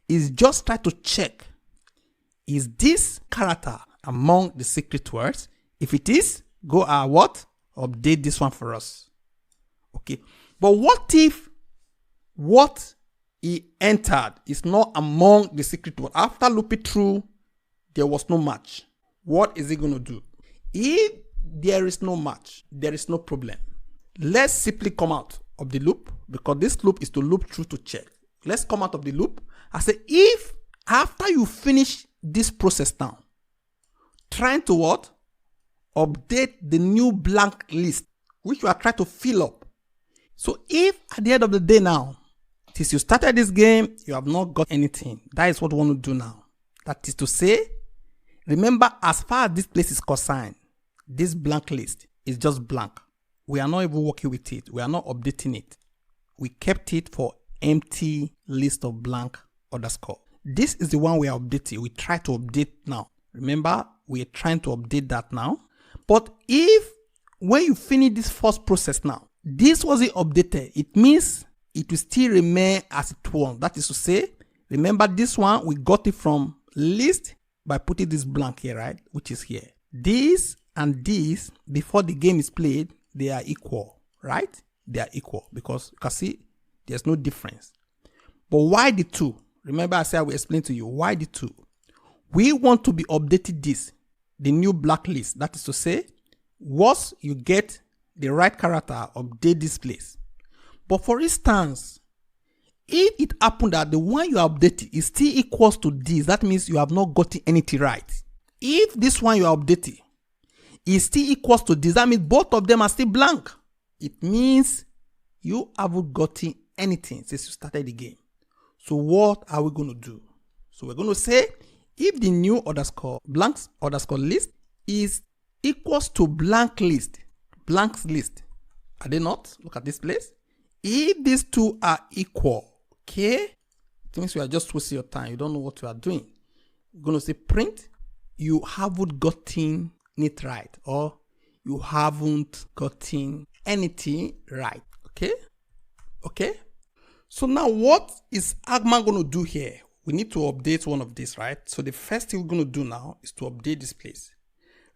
is just try to check, is this character among the secret words? If it is, go and what? Update this one for us. Okay. But what if what he entered is not among the secret word? After looping through, there was no match. What is it going to do? If there is no match, there is no problem. Let's simply come out of the loop, because this loop is to loop through to check. Let's come out of the loop. I say, if after you finish this process now, trying to what? Update the new blank list, which you are trying to fill up. So if at the end of the day now, since you started this game, you have not got anything, that is what we want to do now. That is to say, remember, as far as this place is concerned, this blank list is just blank. We are not even working with it. We are not updating it. We kept it for empty list of blank underscore. This is the one we are updating. We try to update now. Remember, we are trying to update that now. But if when you finish this first process now, this wasn't updated, it means it will still remain as it was. That is to say, remember this one, we got it from list by putting this blank here, right? Which is here. This and this, before the game is played, they are equal, right? They are equal because you can see there's no difference. But why the two? Remember I said I will explain to you why the two. We want to be updated this, the new black list. That is to say, once you get the right character, update this place. But for instance, if it happened that the one you updated is still equals to this, that means you have not gotten anything right. If this one you updated is still equals to this, that means both of them are still blank. It means you haven't gotten anything since you started the game. So what are we going to do? So we're going to say, if the new underscore blanks underscore list is equals to blank list, blanks list, are they not? Look at this place. If these two are equal, okay, it means you are just wasting your time. You don't know what you are doing. You're going to say print, you haven't gotten it right, or you haven't gotten anything right. Okay. Okay. So now what is Agman going to do here? We need to update one of these, right? So the first thing we're going to do now is to update this place.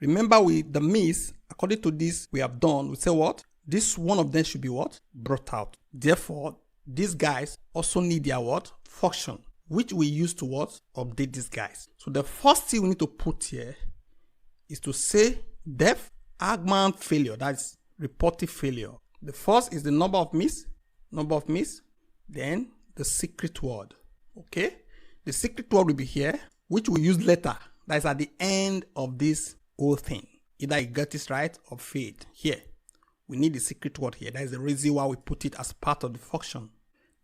Remember the miss, according to this we have done, we say what? This one of them should be what? Brought out. Therefore, these guys also need their what? Function, which we use to what? Update these guys. So the first thing we need to put here is to say def Agman failure, that's reported failure. The first is the number of miss, then the secret word. Okay, the secret word will be here, which we use later. That is at the end of this whole thing. Either you get this right or failed. Here, we need the secret word here. That is the reason why we put it as part of the function.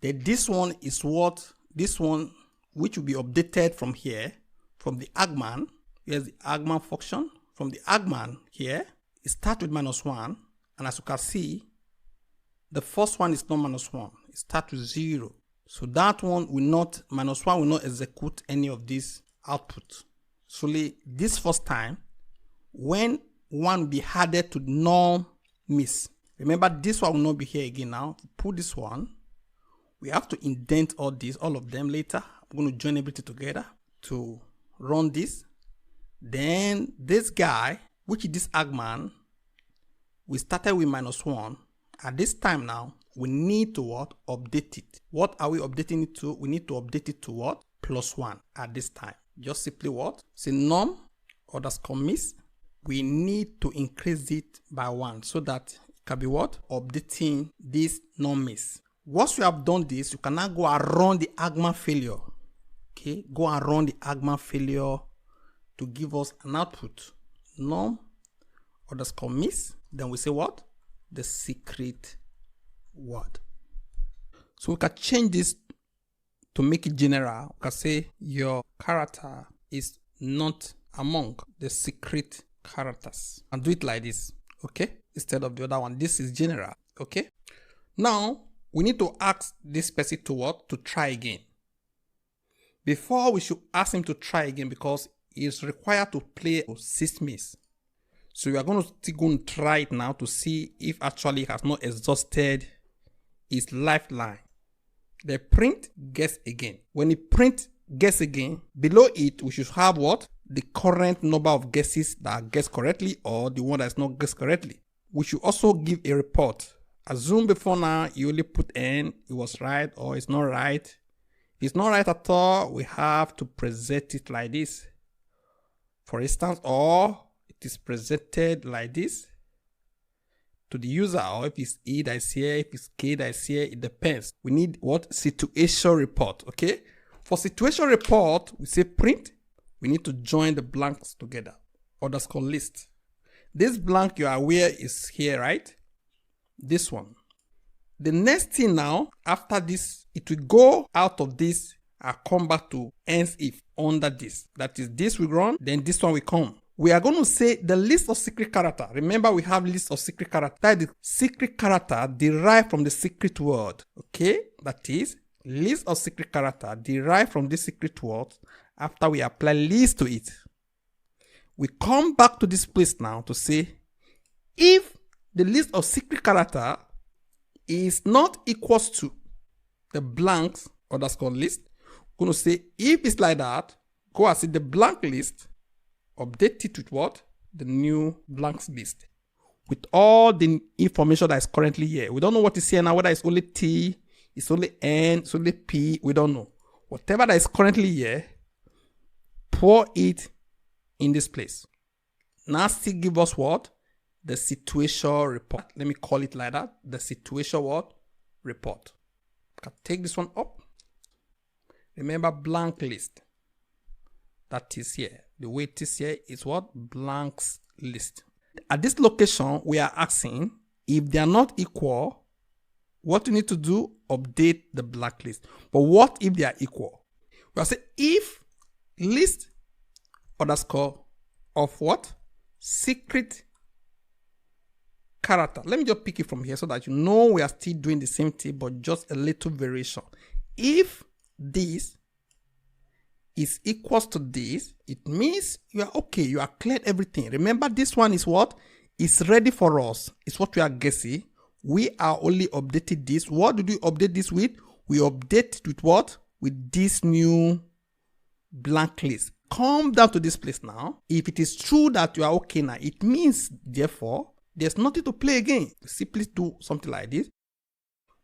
Then this one is what, this one, which will be updated from here, from the Agman. Here's the Agman function. From the Agman here, it starts with -1. And as you can see, the first one is not -1. It starts with 0. So that one will not, -1 will not execute any of this output. So this first time, when one will be added to null miss. Remember, this one will not be here again now. To put this one, we have to indent all these, all of them later. I'm going to join everything together to run this. Then this guy, which is this Agman, We started with -1. At this time now, we need to what? Update it. What are we updating it to? We need to update it to what? +1 at this time. Just simply what? Say num underscore miss. We need to increase it by 1 so that it can be what? Updating this num miss. Once you have done this, you can now go and run the argument failure. Okay, go and run the argument failure to give us an output. Num underscore miss. Then we say what? The secret word. So we can change this to make it general. We can say your character is not among the secret characters, and do it like this, okay, instead of the other one. This is general. Okay, now we need to ask this person to what? To try again. Before we should ask him to try again, because it's required to play 6 miss. So we are going to go and try it now to see if actually he has not exhausted his lifeline. The print guess again. When he print guess again, below it we should have what? The current number of guesses that are guessed correctly or the one that is not guessed correctly. We should also give a report. Assume before now you only put N, it was right or it's not right. If it's not right at all, we have to present it like this. For instance, or it is presented like this to the user, or if it's E that is here, if it's K that is here, it depends. We need what? Situation report. Okay, for situation report we say print. We need to join the blanks together. Underscore list. This blank you are aware is here, right? This one. The next thing now, after this, it will go out of this and come back to ends if under this. That is, this will run, then this one will come. We are going to say the list of secret character. Remember, we have list of secret character. That is, secret character derived from the secret word. Okay, that is list of secret character derived from this secret word. After we apply list to it, we come back to this place now to say if the list of secret character is not equals to the blanks underscore list, we're going to say if it's like that, go and see the blank list, update it with what? The new blanks list with all the information that is currently here. We don't know what is here now, whether it's only T, it's only N, it's only P, we don't know. Whatever that is currently here, pour it in this place. Now still give us what? The situation report. Let me call it like that. The situation what? Report. I can take this one up. Remember blank list. That is here. The way it is here is what? Blanks list. At this location, we are asking if they are not equal, what you need to do? Update the blank list. But what if they are equal? We are saying if list underscore of what? Secret character. Let me just pick it from here so that you know we are still doing the same thing but just a little variation. If this is equals to this, it means you are okay, you are cleared everything. Remember, this one is what? It's ready for us. It's what we are guessing. We are only updating this. What did we update this with? We update it with what? With this new blank list. Come down to this place now. If it is true that you are okay now, it means therefore there's nothing to play again. Simply do something like this.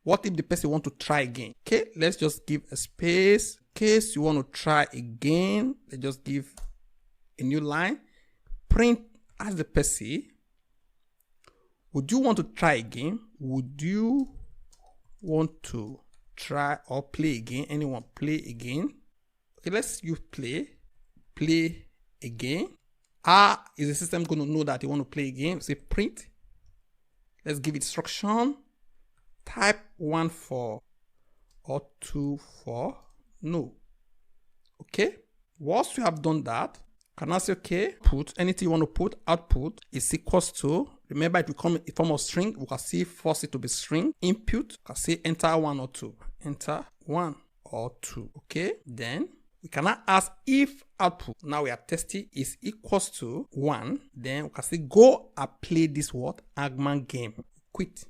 What if the person want to try again? Okay, let's just give a space. In case you want to try again, let's just give a new line. Print as the person. Would you want to try again? Would you want to try or play again? Anyone play again? Okay, let's use play. Play again. Is the system going to know that you want to play again? Say print. Let's give it instruction. Type 1 for or 2 for no. Okay. Once you have done that, can I say okay? Put anything you want to put. Output is equals to. Remember, it will come in form of string. We can see force it to be string. Input. Can say enter 1 or 2. Enter 1 or 2. Okay. Then we cannot ask if output, now we are testing, is equals to 1. Then we can say go and play this what? Argument game. Quit.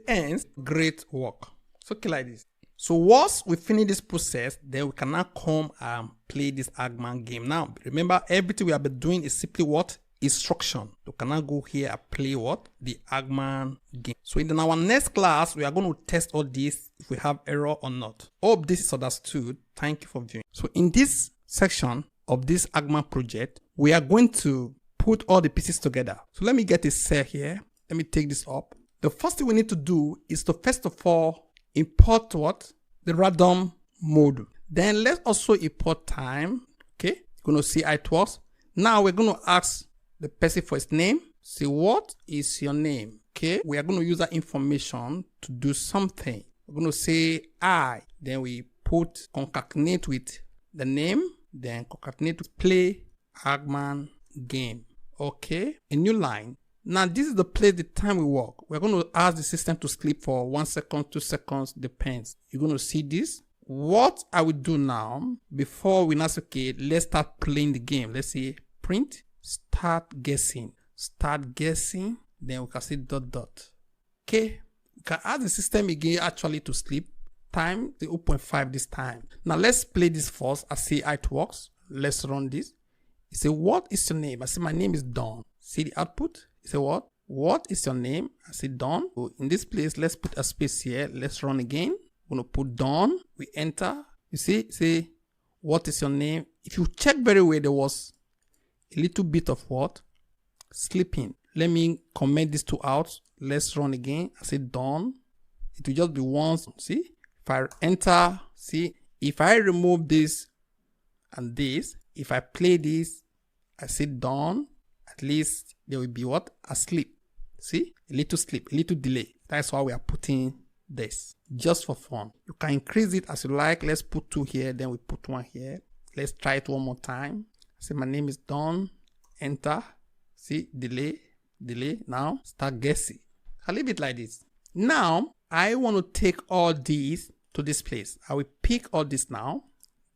Ends. Great work. So okay like this. So once we finish this process, then we can now come and play this argument game. Now remember, everything we have been doing is simply what? instruction. You can now go here and play what? The Eggman game. So in our next class, we are going to test all this if we have error or not. Hope this is understood. Thank you for viewing. So in this section of this Eggman project, we are going to put all the pieces together. So let me get a cell here. Let me take this up. The first thing we need to do is to first of all import what? The random module. Then let's also import time. Okay, you're going to see how it works. Now we're going to ask the person for his name. Say, what is your name? Okay, we are going to use that information to do something. We're going to say I. Then we put concatenate with the name. Then concatenate with play Eggman game. Okay, a new line. Now this is the place, the time we work. We're going to ask the system to sleep for 1 second, 2 seconds, depends. You're going to see this. What I will do now, before we now say, okay, let's start playing the game. Let's say print, start guessing. Start guessing, then we can say ... Okay, we can ask the system again actually to sleep. Time, the 0.5 this time. Now let's play this first. I see how it works. Let's run this. You say, what is your name? I say, my name is Don. See the output? You say, what? What is your name? I say, Don. So in this place, let's put a space here. Let's run again. We're going to put Don. We enter. You see, say, what is your name? If you check very well, there was a little bit of what? Sleeping. Let me comment these two out. Let's run again. I say, Don. It will just be once. See? If I enter, see? If I remove this and this, if I play this, I say Don, at least there will be what? A sleep. See? A little sleep, a little delay. That's why we are putting this. Just for fun. You can increase it as you like. Let's put 2 here, then we put 1 here. Let's try it one more time. Say my name is Don. Enter. See? Delay. Delay. Now, start guessing. I'll leave it like this. Now, I want to take all these to this place. I will pick all this now.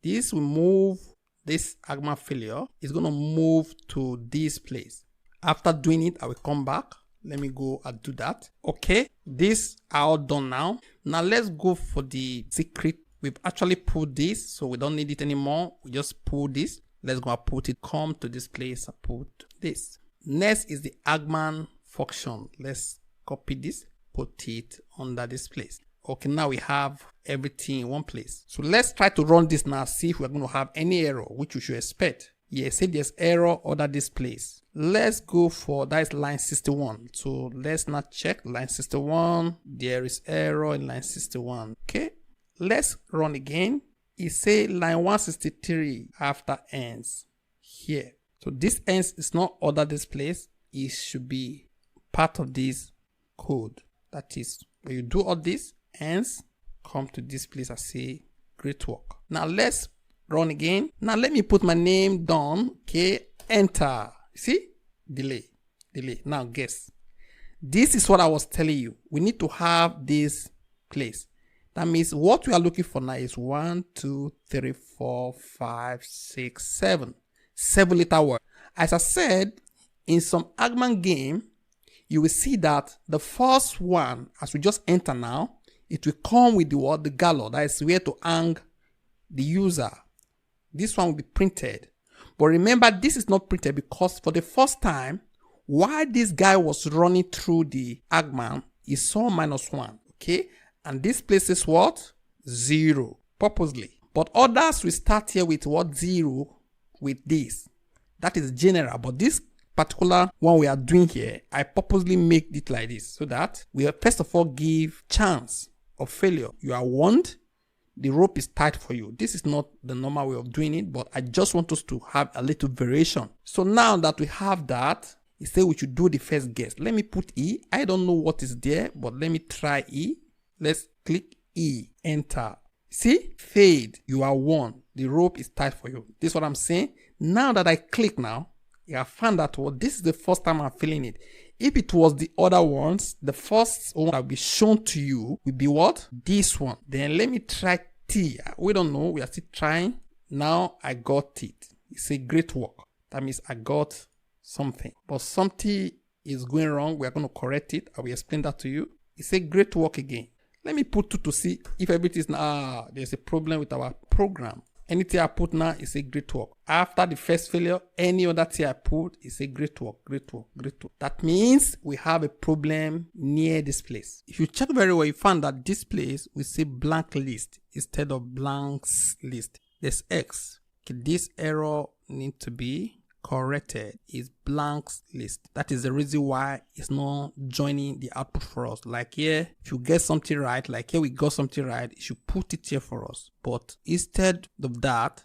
This will move. This Eggman failure is going to move to this place. After doing it, I will come back. Let me go and do that. Okay, these are all done now. Now let's go for the secret. We've actually put this, so we don't need it anymore. We just pull this. Let's go and put it. Come to this place and put this. Next is the Eggman function. Let's copy this, put it under this place. Okay, now we have everything in one place. So let's try to run this now, see if we're going to have any error, which we should expect. Yeah, say there's error under this place. Let's go for, that is line 61. So let's not check line 61. There is error in line 61. Okay, let's run again. It say line 163 after ends here. So this ends is not under this place. It should be part of this code. That is, when you do all this, ends, come to this place and say great work. Now let's run again. Now let me put my name down. Okay, enter. See? Delay. Now guess. This is what I was telling you. We need to have this place. That means what we are looking for now is 1, 2, 3, 4, 5, 6, 7. 7 letter word. As I said, in some Eggman game, you will see that the first one, as we just enter now, it will come with the word, the gallows. That is where to hang the user. This one will be printed. But remember, this is not printed because for the first time, while this guy was running through the Eggman, he saw -1. Okay? And this place is what? 0. Purposely. But others will start here with what? 0 with this. That is general. But this particular one we are doing here, I purposely make it like this so that we first of all give chance of failure. You are warned. The rope is tight for you. This is not the normal way of doing it, but I just want us to have a little variation. So now that we have that, it says we should do the first guess. Let me put E. I don't know what is there, but let me try E. Let's click E. Enter. See? Fade. You are warned. The rope is tight for you. This is what I'm saying. Now that I click now, I found that this is the first time I'm feeling it. If it was the other ones, the first one that will be shown to you will be what? This one. Then let me try T. We don't know. We are still trying. Now I got it. It's a great work. That means I got something. But something is going wrong. We are going to correct it. I will explain that to you. It's a great work again. Let me put 2 to see if everything is there's a problem with our program. Anything I put now is a great work. After the first failure, any other thing I put is a great work, great work, great work. That means we have a problem near this place. If you check very well, you find that this place we see blank list instead of blanks list. There's X. Okay, this error needs to be corrected. Is blanks list. That is the reason why it's not joining the output for us. Like here, if you get something right, like here we got something right, it should put it here for us. But instead of that,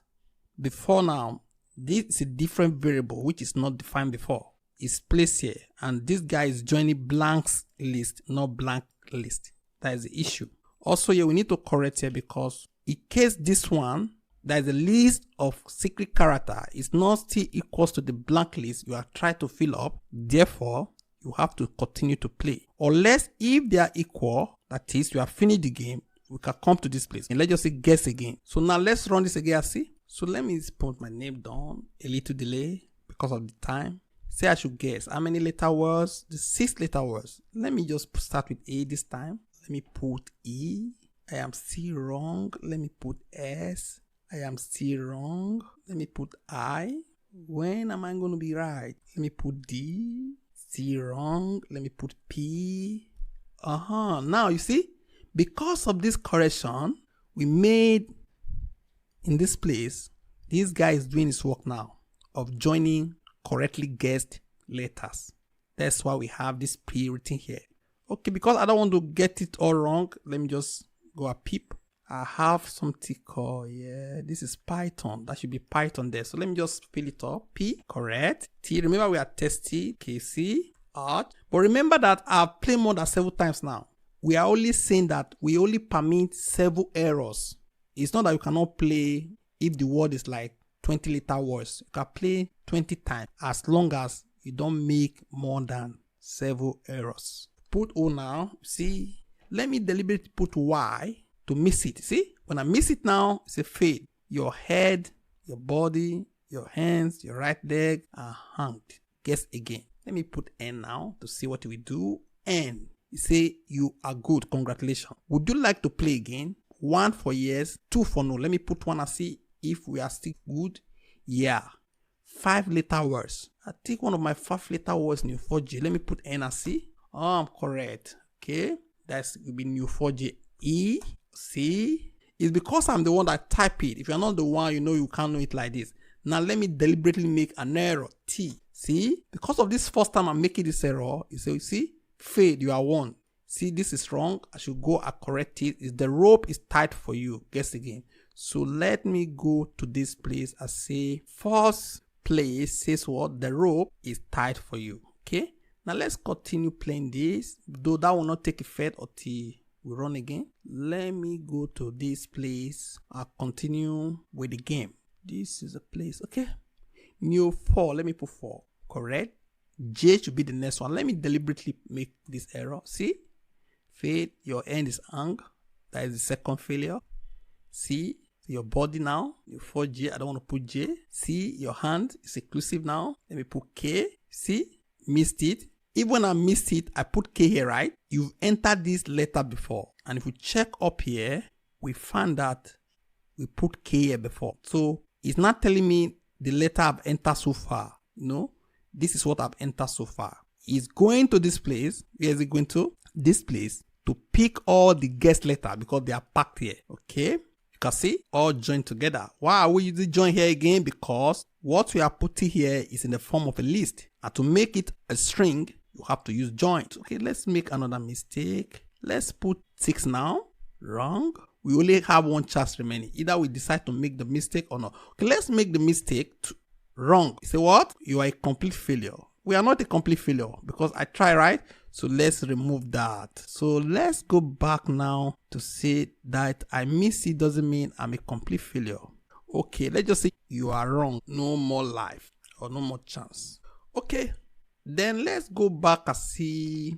before now, this is a different variable which is not defined before. It's placed here, and this guy is joining blanks list, not blank list. That is the issue. Also here we need to correct here, because in case this one, there is a list of secret character is not still equals to the blank list you are trying to fill up. Therefore, you have to continue to play. Unless if they are equal, that is, you have finished the game, we can come to this place. And let's just say guess again. So now let's run this again. See? So let me put my name down. A little delay because of the time. Say I should guess. How many letter words? The 6 letter words. Let me just start with A this time. Let me put E. I am still wrong. Let me put S. I am still wrong. Let me put I. When am I going to be right? Let me put D. Still wrong. Let me put P. Now you see, because of this correction we made in this place, this guy is doing his work now of joining correctly guessed letters. That's why we have this P written here. Okay, because I don't want to get it all wrong, let me just go a peep. I have something called, this is Python. That should be Python there. So let me just fill it up. P, correct. T, remember we are testing. KC, art. But remember that I've played more than several times now. We are only saying that we only permit several errors. It's not that you cannot play if the word is like 20 letter words. You can play 20 times as long as you don't make more than several errors. Put O now. See, let me deliberately put Y to miss it. See, when I miss it now, it's a fade. Your head, your body, your hands, your right leg are hanged. Guess again. Let me put N now to see what we do. N. You say you are good. Congratulations. Would you like to play again? 1 for yes, 2 for no. Let me put 1 and see if we are still good. Yeah. 5 letter words. I think one of my 5 letter words Neo4j. Let me put N and see. Oh, I'm correct. Okay. That's will be Neo4j. E. See, it's because I'm the one that type it. If you're not the one, you know you can't know it like this. Now let me deliberately make an error. T. See, because of this first time I'm making this error, you see, fade, you are 1. See, this is wrong. I should go and correct it. Is the rope is tight for you? Guess again. So let me go to this place and say first place says what? The rope is tight for you. Okay. Now let's continue playing this. Though that will not take effect until we run again. Let me go to this place. I'll continue with the game. This is a place. Okay. New 4. Let me put 4. Correct. J should be the next one. Let me deliberately make this error. See? Fade. Your end is hung. That is the second failure. See? Your body now. Your 4J. I don't want to put J. See? Your hand is inclusive now. Let me put K. See? Missed it. Even when I missed it, I put K here, right? You've entered this letter before. And if we check up here, we find that we put K here before. So it's not telling me the letter I've entered so far. No, this is what I've entered so far. It's going to this place. Where is it going to? This place to pick all the guest letter because they are packed here. Okay. You can see all joined together. Why are we using join here again? Because what we are putting here is in the form of a list. And to make it a string, you have to use join. Okay, let's make another mistake. Let's put 6 now. Wrong. We only have 1 chance remaining. Either we decide to make the mistake or not. Okay, let's make the mistake. Wrong. You say what? You are a complete failure. We are not a complete failure because I try, right? So let's remove that. So let's go back now to say that I miss it doesn't mean I'm a complete failure. Okay, let's just say you are wrong. No more life or no more chance. Okay. Then let's go back and see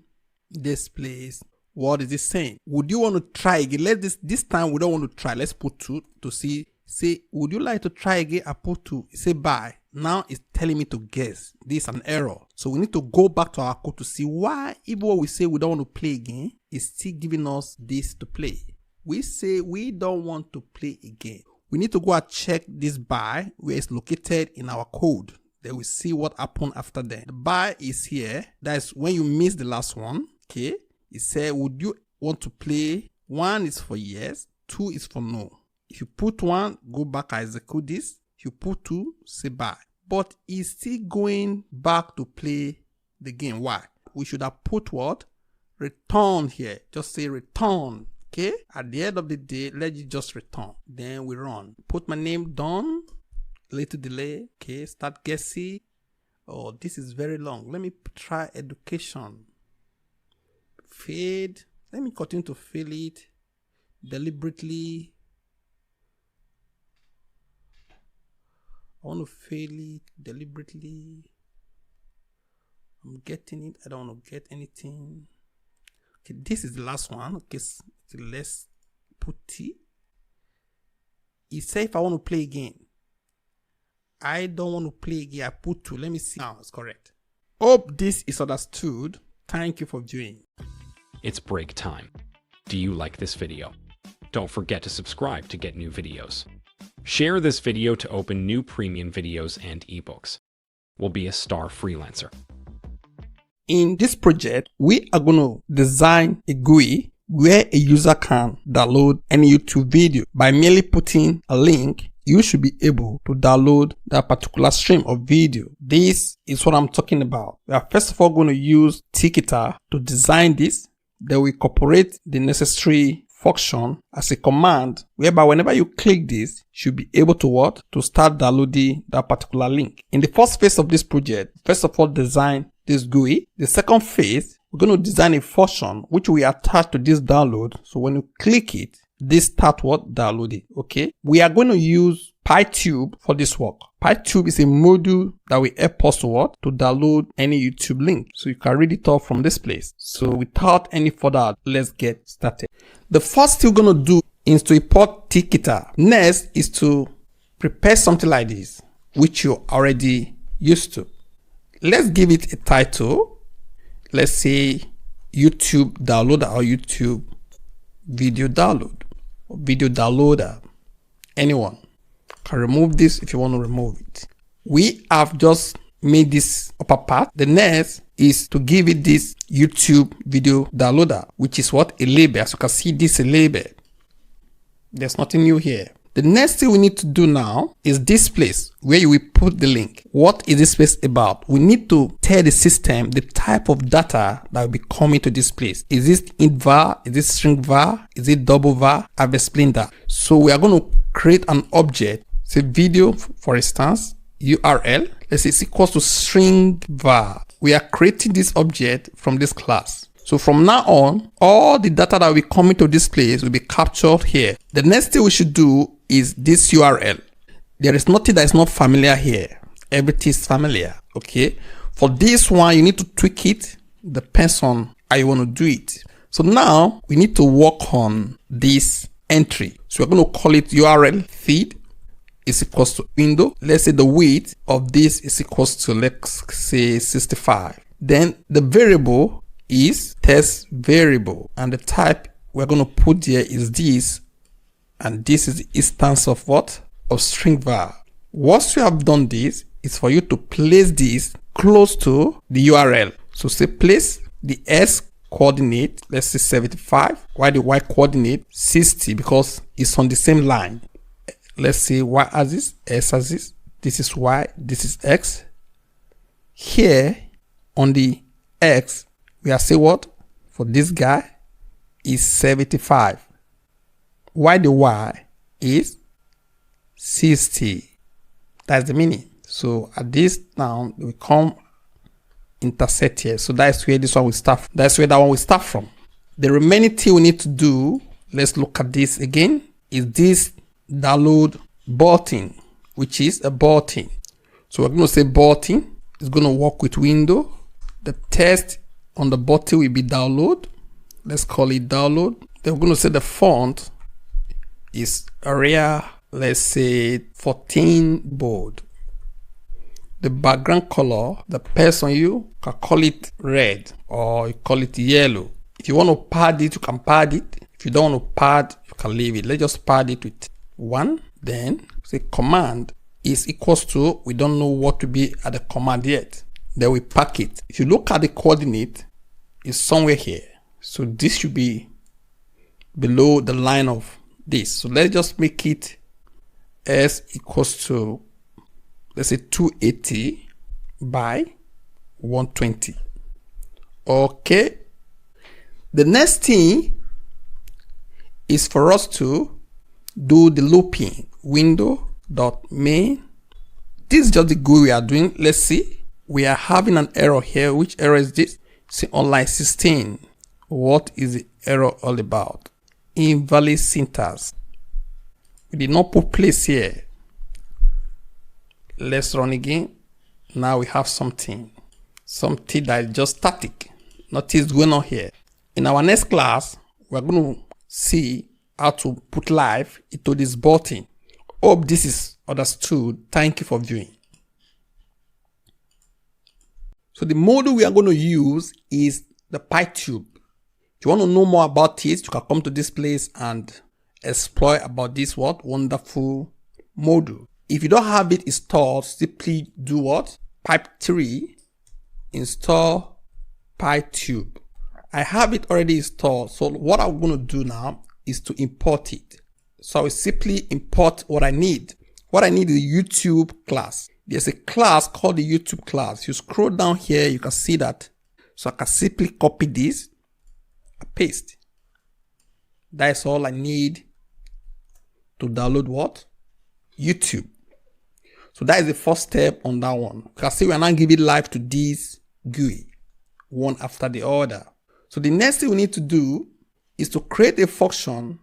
this place. What is it saying? Would you want to try again? This time we don't want to try. Let's put 2 to see. Say, would you like to try again? I put 2. Say bye. Now it's telling me to guess. This is an error. So we need to go back to our code to see why even what we say we don't want to play again is still giving us this to play. We say we don't want to play again. we need to go and check this by where it's located in our code. Then we see what happened after that. The by is here. That's when you miss the last one. Okay. It said, would you want to play? 1 is for yes, 2 is for no. If you put 1, go back and execute this. If you put 2, say bye. But it's still going back to play the game. Why? We should have put what? Return here. Just say return. Okay. At the end of the day, let you just return. Then we run. Put my name done. Little delay. Okay. Start guessing. Oh, this is very long. Let me try education. Fade. Let me continue to fill it deliberately. I want to fill it deliberately. I'm getting it. I don't want to get anything. Okay, this is the last one. Okay, so let's put T. It says if I want to play again. I don't want to play again. I put 2. Let me see. Now it's correct. Hope this is understood. Thank you for viewing. It's break time. Do you like this video? Don't forget to subscribe to get new videos. Share this video to open new premium videos and ebooks. We'll be a star freelancer. In this project, we are going to design a GUI where a user can download any YouTube video. By merely putting a link, you should be able to download that particular stream of video. This is what I'm talking about. We are first of all going to use Ticketer to design this. Then we incorporate the necessary function as a command, whereby whenever you click this, you should be able to what? To start downloading that particular link. In the first phase of this project, first of all, design this GUI. The second phase, we're going to design a function which we attach to this download. So when you click it, this start what? Downloading. Okay. We are going to use PyTube for this work. PyTube is a module that will help us to what? To download any YouTube link. So you can read it off from this place. So without any further, let's get started. The first thing we're going to do is to import Ticketer. Next is to prepare something like this, which you're already used to. Let's give it a title. Let's say YouTube downloader or YouTube video download or video downloader. Anyone can remove this if you want to remove it. We have just made this upper part. The next is to give it this YouTube video downloader, which is what? A label. As you can see, this is a label. There's nothing new here. The next thing we need to do now is this place where you will put the link. What is this place about? We need to tell the system the type of data that will be coming to this place. Is this int var? Is this string var? Is it double var? I've explained that. So we are going to create an object. Say video, for instance, URL. Let's say it's equals to string var. We are creating this object from this class. So from now on, all the data that will be coming to this place will be captured here. The next thing we should do is this URL. There is nothing that is not familiar here. Everything is familiar. Okay. For this one, you need to tweak it. Depends on how you want to do it. So now we need to work on this entry. So we're going to call it URL feed is equals to window. Let's say the width of this is equals to, let's say 65. Then the variable is test variable, and the type we're going to put here is this, and this is the instance of what? Of string var. Once you have done this, is for you to place this close to the URL. So say place the x coordinate, let's say 75, while the y coordinate 60, because it's on the same line. Let's say y axis, x axis, this is y, this is x. Here on the x, we are saying what? For this guy is 75. While the y is 60. That's the meaning. So at this now, we come intersect here. So that's where this one will start. That's where that one will start from. The remaining thing we need to do, let's look at this again, is this download button, which is a button. So we're going to say button is going to work with window. The text on the button will be download. Let's call it download. Then we're going to say the font is Arial, let's say 14 bold. The background color, depends on you, can call it red or you call it yellow. If you want to pad it, you can pad it. If you don't want to pad, you can leave it. Let's just pad it with 1. Then say command is equals to, we don't know what to be at the command yet. Then we pack it. If you look at the coordinate, it's somewhere here. So this should be below the line of this. So let's just make it s equals to, let's say 280 by 120. Okay. The next thing is for us to do the looping. Window.main. This is just the GUI we are doing. Let's see. We are having an error here. Which error is this? See, on line 16. What is the error all about? Invalid syntax. We did not put place here. Let's run again. Now we have something that is just static. Nothing is going on here. In our next class, we're going to see how to put live into this button. Hope this is understood. Thank you for viewing. So the module we are going to use is the PyTube. If you want to know more about it, you can come to this place and explore about this wonderful module. If you don't have it installed, simply do what? Pipe 3, install PyTube. I have it already installed. So what I'm going to do now is to import it. So I will simply import what I need. What I need is a YouTube class. There's a class called the YouTube class. If you scroll down here, you can see that. So I can simply copy this and paste. That is all I need to download what? YouTube. So that is the first step on that one. You can see we are now giving life to this GUI, one after the other. So the next thing we need to do is to create a function.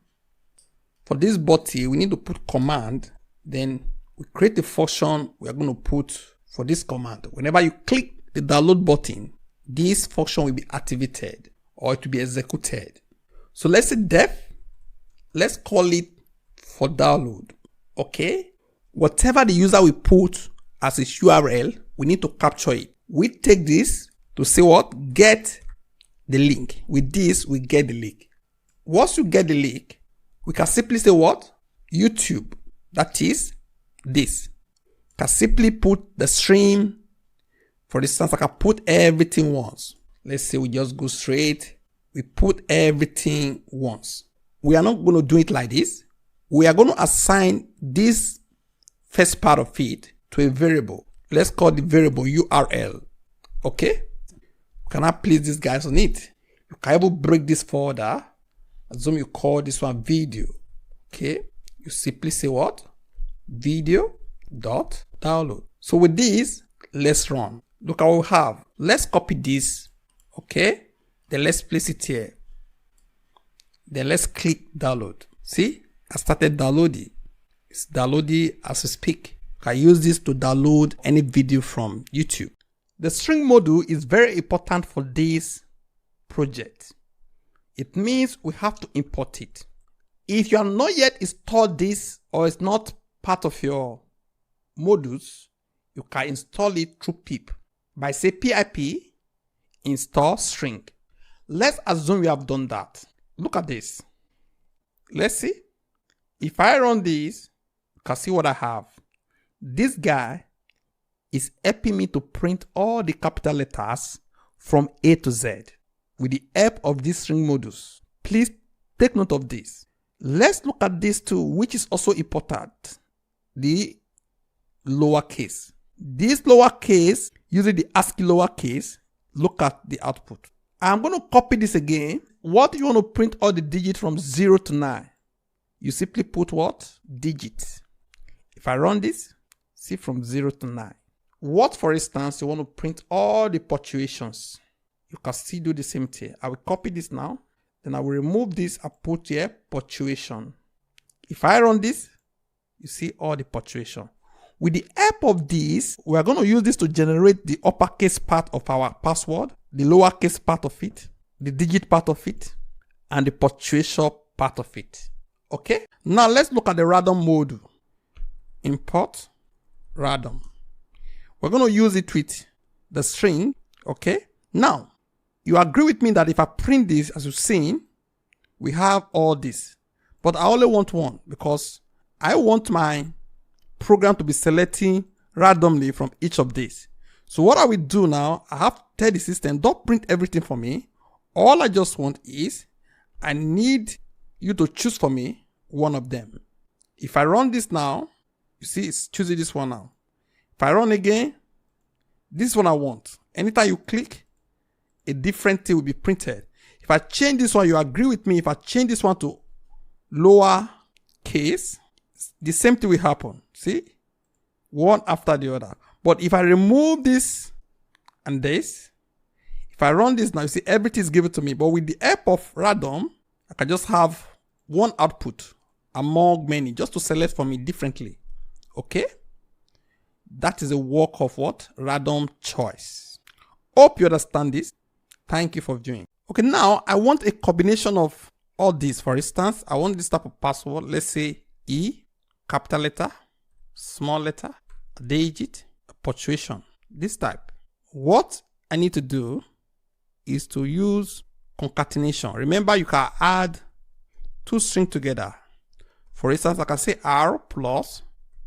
For this body, we need to put command. Then we create a function we are going to put for this command. Whenever you click the download button, this function will be activated or it will be executed. So let's say def. Let's call it for download. Okay. Whatever the user will put as a URL, we need to capture it. We take this to say what? Get the link. With this, we get the link. Once you get the link, we can simply say what? YouTube. That is this. Can simply put the stream. For instance, I can put everything once. Let's say we just go straight. We put everything once. We are not going to do it like this. We are going to assign this first part of it to a variable. Let's call the variable URL. Okay? You cannot place these guys on it. You can even break this further. Assume you call this one video. Okay? You simply say what? Video.download. So with this, let's run. Look at what we have. Let's copy this. Okay? Then let's place it here. Then let's click download. See? I started downloading. It's downloading as we speak. You can use this to download any video from YouTube. The string module is very important for this project. It means we have to import it. If you have not yet installed this or it's not part of your modules, you can install it through pip by say pip install string. Let's assume we have done that. Look at this. Let's see. If I run this, you can see what I have. This guy is helping me to print all the capital letters from A to Z with the help of these string modules. Please take note of this. Let's look at this too, which is also important. The lowercase. This lowercase, using the ASCII lowercase, look at the output. I'm going to copy this again. What you want to print all the digits from 0 to 9? You simply put what? Digits. If I run this, see from 0 to 9. What, for instance, you want to print all the punctuations. You can still do the same thing. I will copy this now. Then I will remove this and put here punctuation. If I run this, you see all the punctuation. With the help of this, we are going to use this to generate the uppercase part of our password, the lowercase part of it, the digit part of it, and the punctuation part of it. Okay? Now let's look at the random module. Import random. We're going to use it with the string. Okay? Now, you agree with me that if I print this, as you've seen, we have all this. But I only want one because I want my program to be selecting randomly from each of these. So what I will do now, I have to tell the system, don't print everything for me. All I just want is, I need you to choose for me one of them. If I run this now, you see it's choosing this one now. If I run again, this one I want. Anytime you click, a different thing will be printed. If I change this one, you agree with me, if I change this one to lower case, the same thing will happen. See? One after the other. But if I remove this and this, if I run this now, you see everything is given to me. But with the help of random, I can just have one output among many, just to select for me differently. Okay? That is a work of what? Random choice. Hope you understand this. Thank you for viewing. Okay, now I want a combination of all these. For instance, I want this type of password. Let's say E, capital letter, small letter, digit, punctuation. This type. What I need to do is to use concatenation. Remember, you can add two strings together. For instance, I can say R plus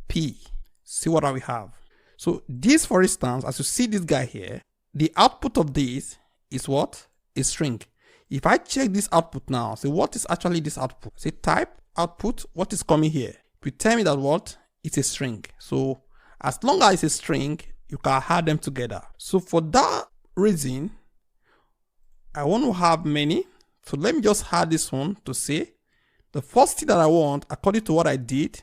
P. See what I will have. So this, for instance, as you see this guy here, the output of this is what? A string. If I check this output now, say what is actually this output? Say type output, what is coming here? It will tell me that what? It's a string. So as long as it's a string, you can add them together. So for that reason, I want to have many. So let me just add this one to say the first thing that I want, according to what I did,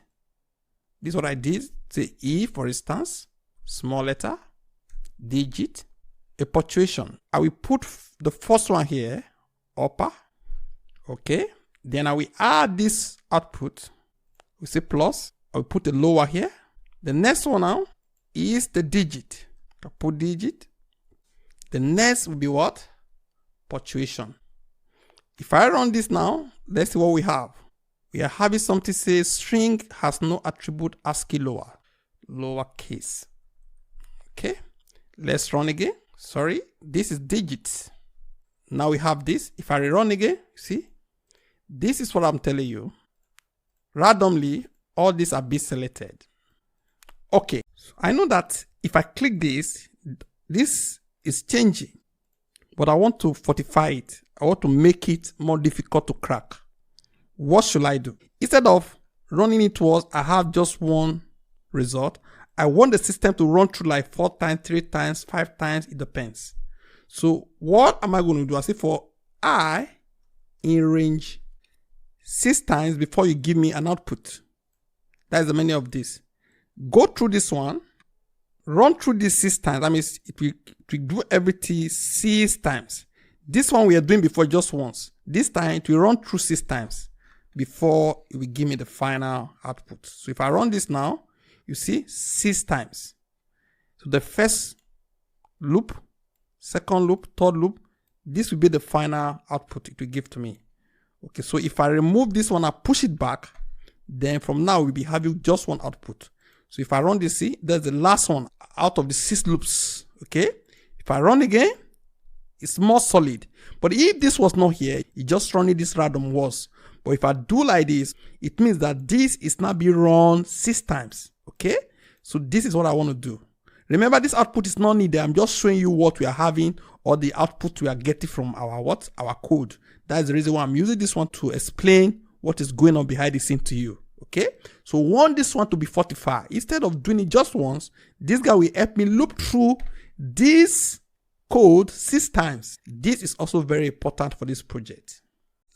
this is what I did. Say E, for instance, small letter, digit, a punctuation. I will put the first one here, upper. Okay. Then I will add this output. We say plus. I will put a lower here. The next one now is the digit. I put digit. The next will be what? Punctuation. If I run this now, let's see what we have. We are having something say string has no attribute ASCII lowercase. Okay, let's run again. Sorry, this is digits. Now we have this. If I rerun again, see, this is what I'm telling you. Randomly, all these are being selected. Okay, so I know that if I click this, this is changing, but I want to fortify it. I want to make it more difficult to crack. What should I do? Instead of running it towards, I have just one result. I want the system to run through like 4 times, 3 times, 5 times. It depends. So what am I going to do? I say for I in range 6 times before you give me an output. That is the meaning of this. Go through this one. Run through this 6 times. That means it will do everything 6 times. This one we are doing before just once. This time it will run through 6 times before it will give me the final output. So if I run this now, you see 6 times. So the first loop, second loop, third loop, this will be the final output it will give to me. Okay, so if I remove this one, I push it back, then from now we'll be having just one output. So if I run this, see, that's the last one out of the 6 loops. Okay, if I run again, it's more solid. But if this was not here, it just running this random was. But if I do like this, it means that this is now being run 6 times. Okay, so this is what I want to do. Remember, this output is not needed. I'm just showing you what we are having or the output we are getting from our what? Our code. That's the reason why I'm using this one to explain what is going on behind the scene to you. Okay, so want this one to be fortified. Instead of doing it just once, this guy will help me loop through this code 6 times. This is also very important for this project.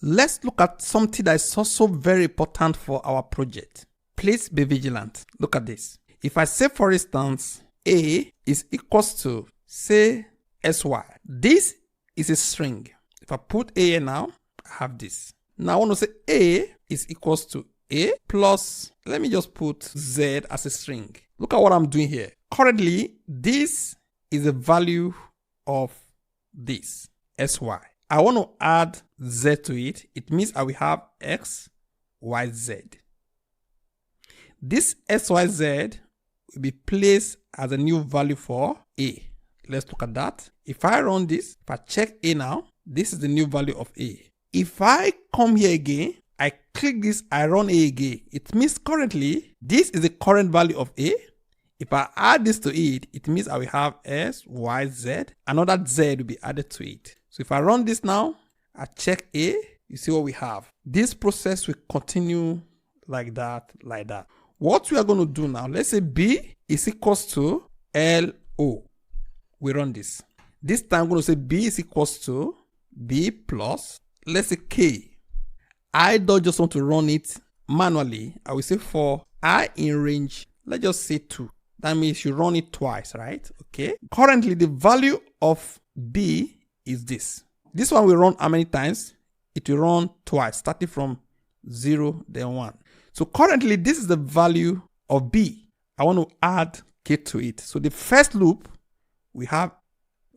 Let's look at something that is also very important for our project. Please be vigilant. Look at this. If I say, for instance, A is equals to, say, SY. This is a string. If I put A now, I have this. Now I want to say A is equals to A plus, let me just put Z as a string. Look at what I'm doing here. Currently, this is the value of this, SY. I want to add Z to it. It means I will have X, Y, Z. This XYZ will be placed as a new value for A. Let's look at that. If I run this, if I check A now, this is the new value of A. If I come here again, I click this, I run A again. It means currently, this is the current value of A. If I add this to it, it means I will have S, Y, Z. Another Z will be added to it. So if I run this now, I check A, you see what we have. This process will continue like that, like that. What we are going to do now, let's say B is equals to LO. We run this. This time I'm going to say B is equals to B plus, let's say K. I don't just want to run it manually. I will say for I in range, let's just say 2. That means you run it twice, right? Okay. Currently, the value of B is this. This one will run how many times? It will run twice, starting from 0, then 1. So currently, this is the value of B. I want to add K to it. So the first loop, we have,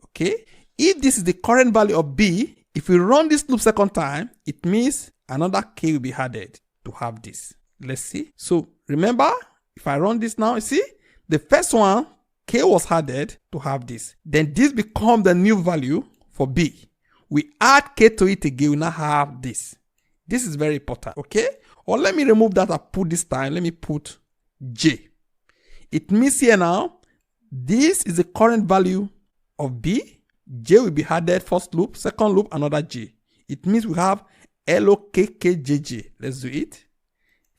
okay. If this is the current value of B, if we run this loop second time, it means another K will be added to have this. Let's see. So remember, if I run this now, you see, the first one, K was added to have this. Then this becomes the new value for B. We add K to it again, we now have this. This is very important, okay? Or let me remove that I put this time. Let me put J. It means here now, this is the current value of B. J will be added first loop, second loop, another J. It means we have LOKKJJ. Let's do it.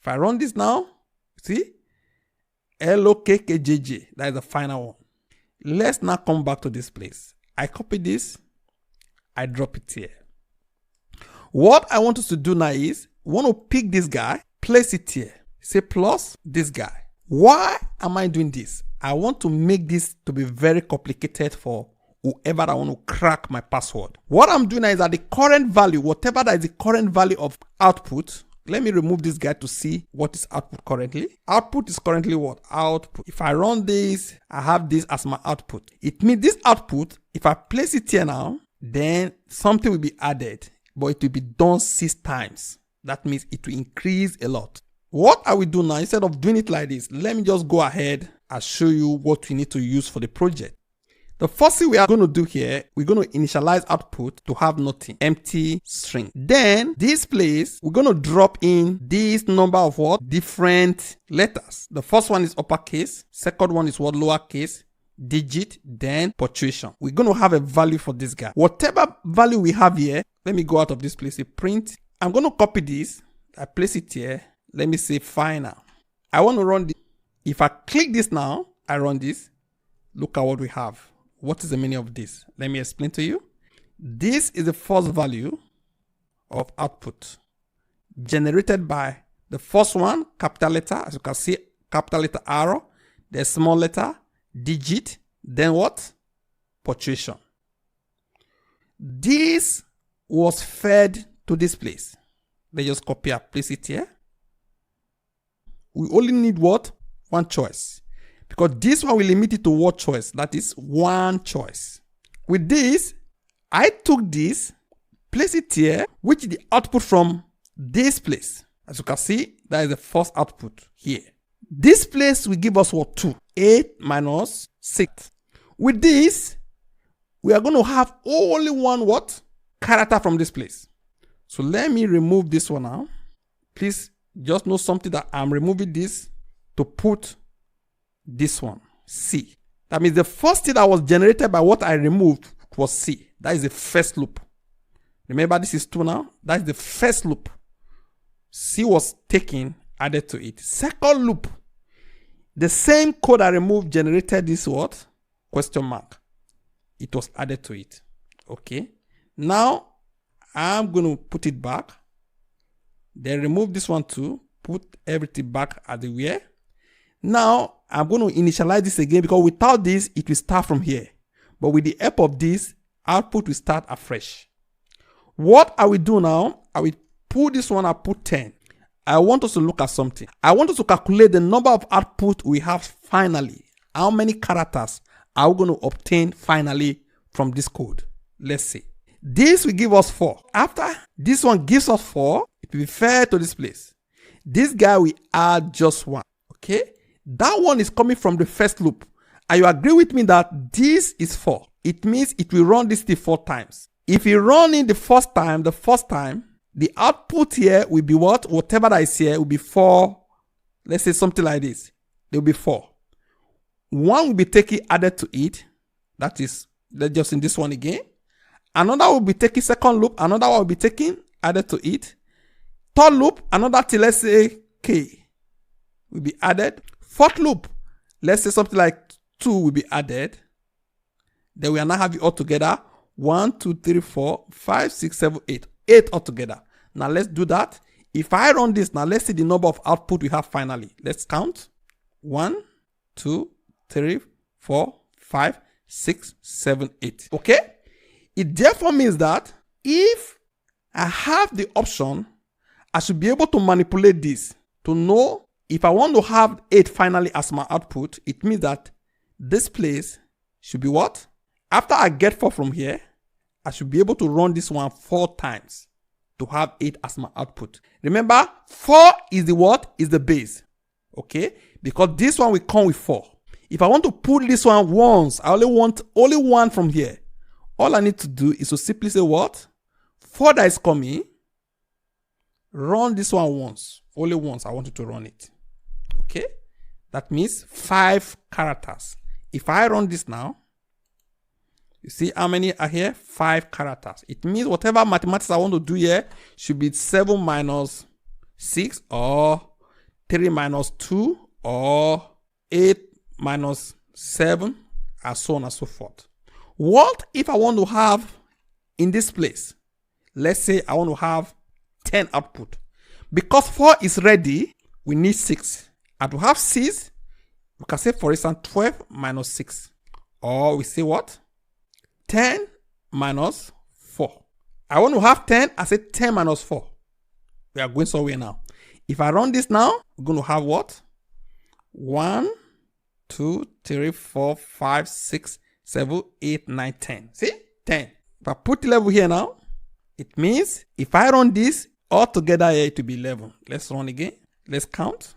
If I run this now, see? LOKKJJ. That is the final one. Let's now come back to this place. I copy this. I drop it here. What I want us to do now is, we want to pick this guy, place it here. Say plus this guy. Why am I doing this? I want to make this to be very complicated for whoever I want to crack my password. What I'm doing now is that the current value, whatever that is the current value of output, let me remove this guy to see what is output currently. Output is currently what? Output. If I run this, I have this as my output. It means this output, if I place it here now, then something will be added, but it will be done 6 times. That means it will increase a lot. What I will do now, instead of doing it like this, let me just go ahead and show you what we need to use for the project. The first thing we are going to do here, we're going to initialize output to have nothing, empty string. Then this place, we're going to drop in this number of what? Different letters. The first one is uppercase. Second one is what? Lowercase, digit, then punctuation. We're going to have a value for this guy. Whatever value we have here, let me go out of this place, say print. I'm going to copy this. I place it here. Let me say final. I want to run this. If I click this now, I run this. Look at what we have. What is the meaning of this? Let me explain to you. This is the first value of output generated by the first one, capital letter, as you can see, capital letter arrow, the small letter, digit, then what? Punctuation. This was fed to this place. Let's just copy and place it here. We only need what? One choice. Because this one will limit it to what choice? That is one choice. With this, I took this, place it here, which is the output from this place. As you can see, that is the first output here. This place will give us what? 2. 8 minus 6. With this, we are going to have only one what? Character from this place. So let me remove this one now. Please just know something that I'm removing this to put this one, C. That means the first thing that was generated by what I removed was C. That is the first loop. Remember, this is 2 now. That is the first loop. C was taken, added to it. Second loop, the same code I removed generated this what? Question mark. It was added to it. Okay. Now, I'm going to put it back. Then remove this one too. Put everything back as they were. Now, I'm going to initialize this again because without this, it will start from here. But with the help of this, output will start afresh. What I will do now, I will put this one, I'll put 10. I want us to look at something. I want us to calculate the number of output we have finally. How many characters are we going to obtain finally from this code? Let's see. This will give us 4. After this one gives us 4, it will be fair to this place. This guy will add just 1. Okay? That one is coming from the first loop. And you agree with me that this is 4. It means it will run this thing 4 times. If you run in the first time, The output here will be what? Whatever that is here will be 4. Let's say something like this. There will be 4. One will be taken added to it. That is, let's just in this one again. Another will be taking second loop. Another one will be taken added to it. Third loop, another till let's say K will be added. Fourth loop, let's say something like 2 will be added. Then we are now have it all together. 1, 2, 3, 4, 5, 6, 7, 8. 8 altogether. Now let's do that. If I run this now, let's see the number of output we have finally. Let's count. 1, 2, 3, 4, 5, 6, 7, 8. Okay? It therefore means that if I have the option, I should be able to manipulate this to know if I want to have 8 finally as my output. It means that this place should be what? After I get 4 from here, I should be able to run this one 4 times to have 8 as my output. Remember, 4 is the what? Is the base. Okay? Because this one will come with 4. If I want to put this one once, I only want only 1 from here. All I need to do is to simply say what? 4 that is coming, run this one once. Only once I want you to run it. Okay? That means 5 characters. If I run this now, you see how many are here? 5 characters. It means whatever mathematics I want to do here should be 7 minus 6 or 3 minus 2 or 8 minus 7 and so on and so forth. What if I want to have in this place? Let's say I want to have 10 output. Because 4 is ready, we need 6. And to have 6, we can say for instance 12 minus 6. Or we say what? 10 minus 4. I want to have 10, I say 10 minus 4. We are going somewhere now. If I run this now, we're going to have what? 1, 2, 3, 4, 5, 6, 7, 8, 9, 10. See? 10. If I put 11 here now, it means if I run this all together here, it will be 11. Let's run again. Let's count.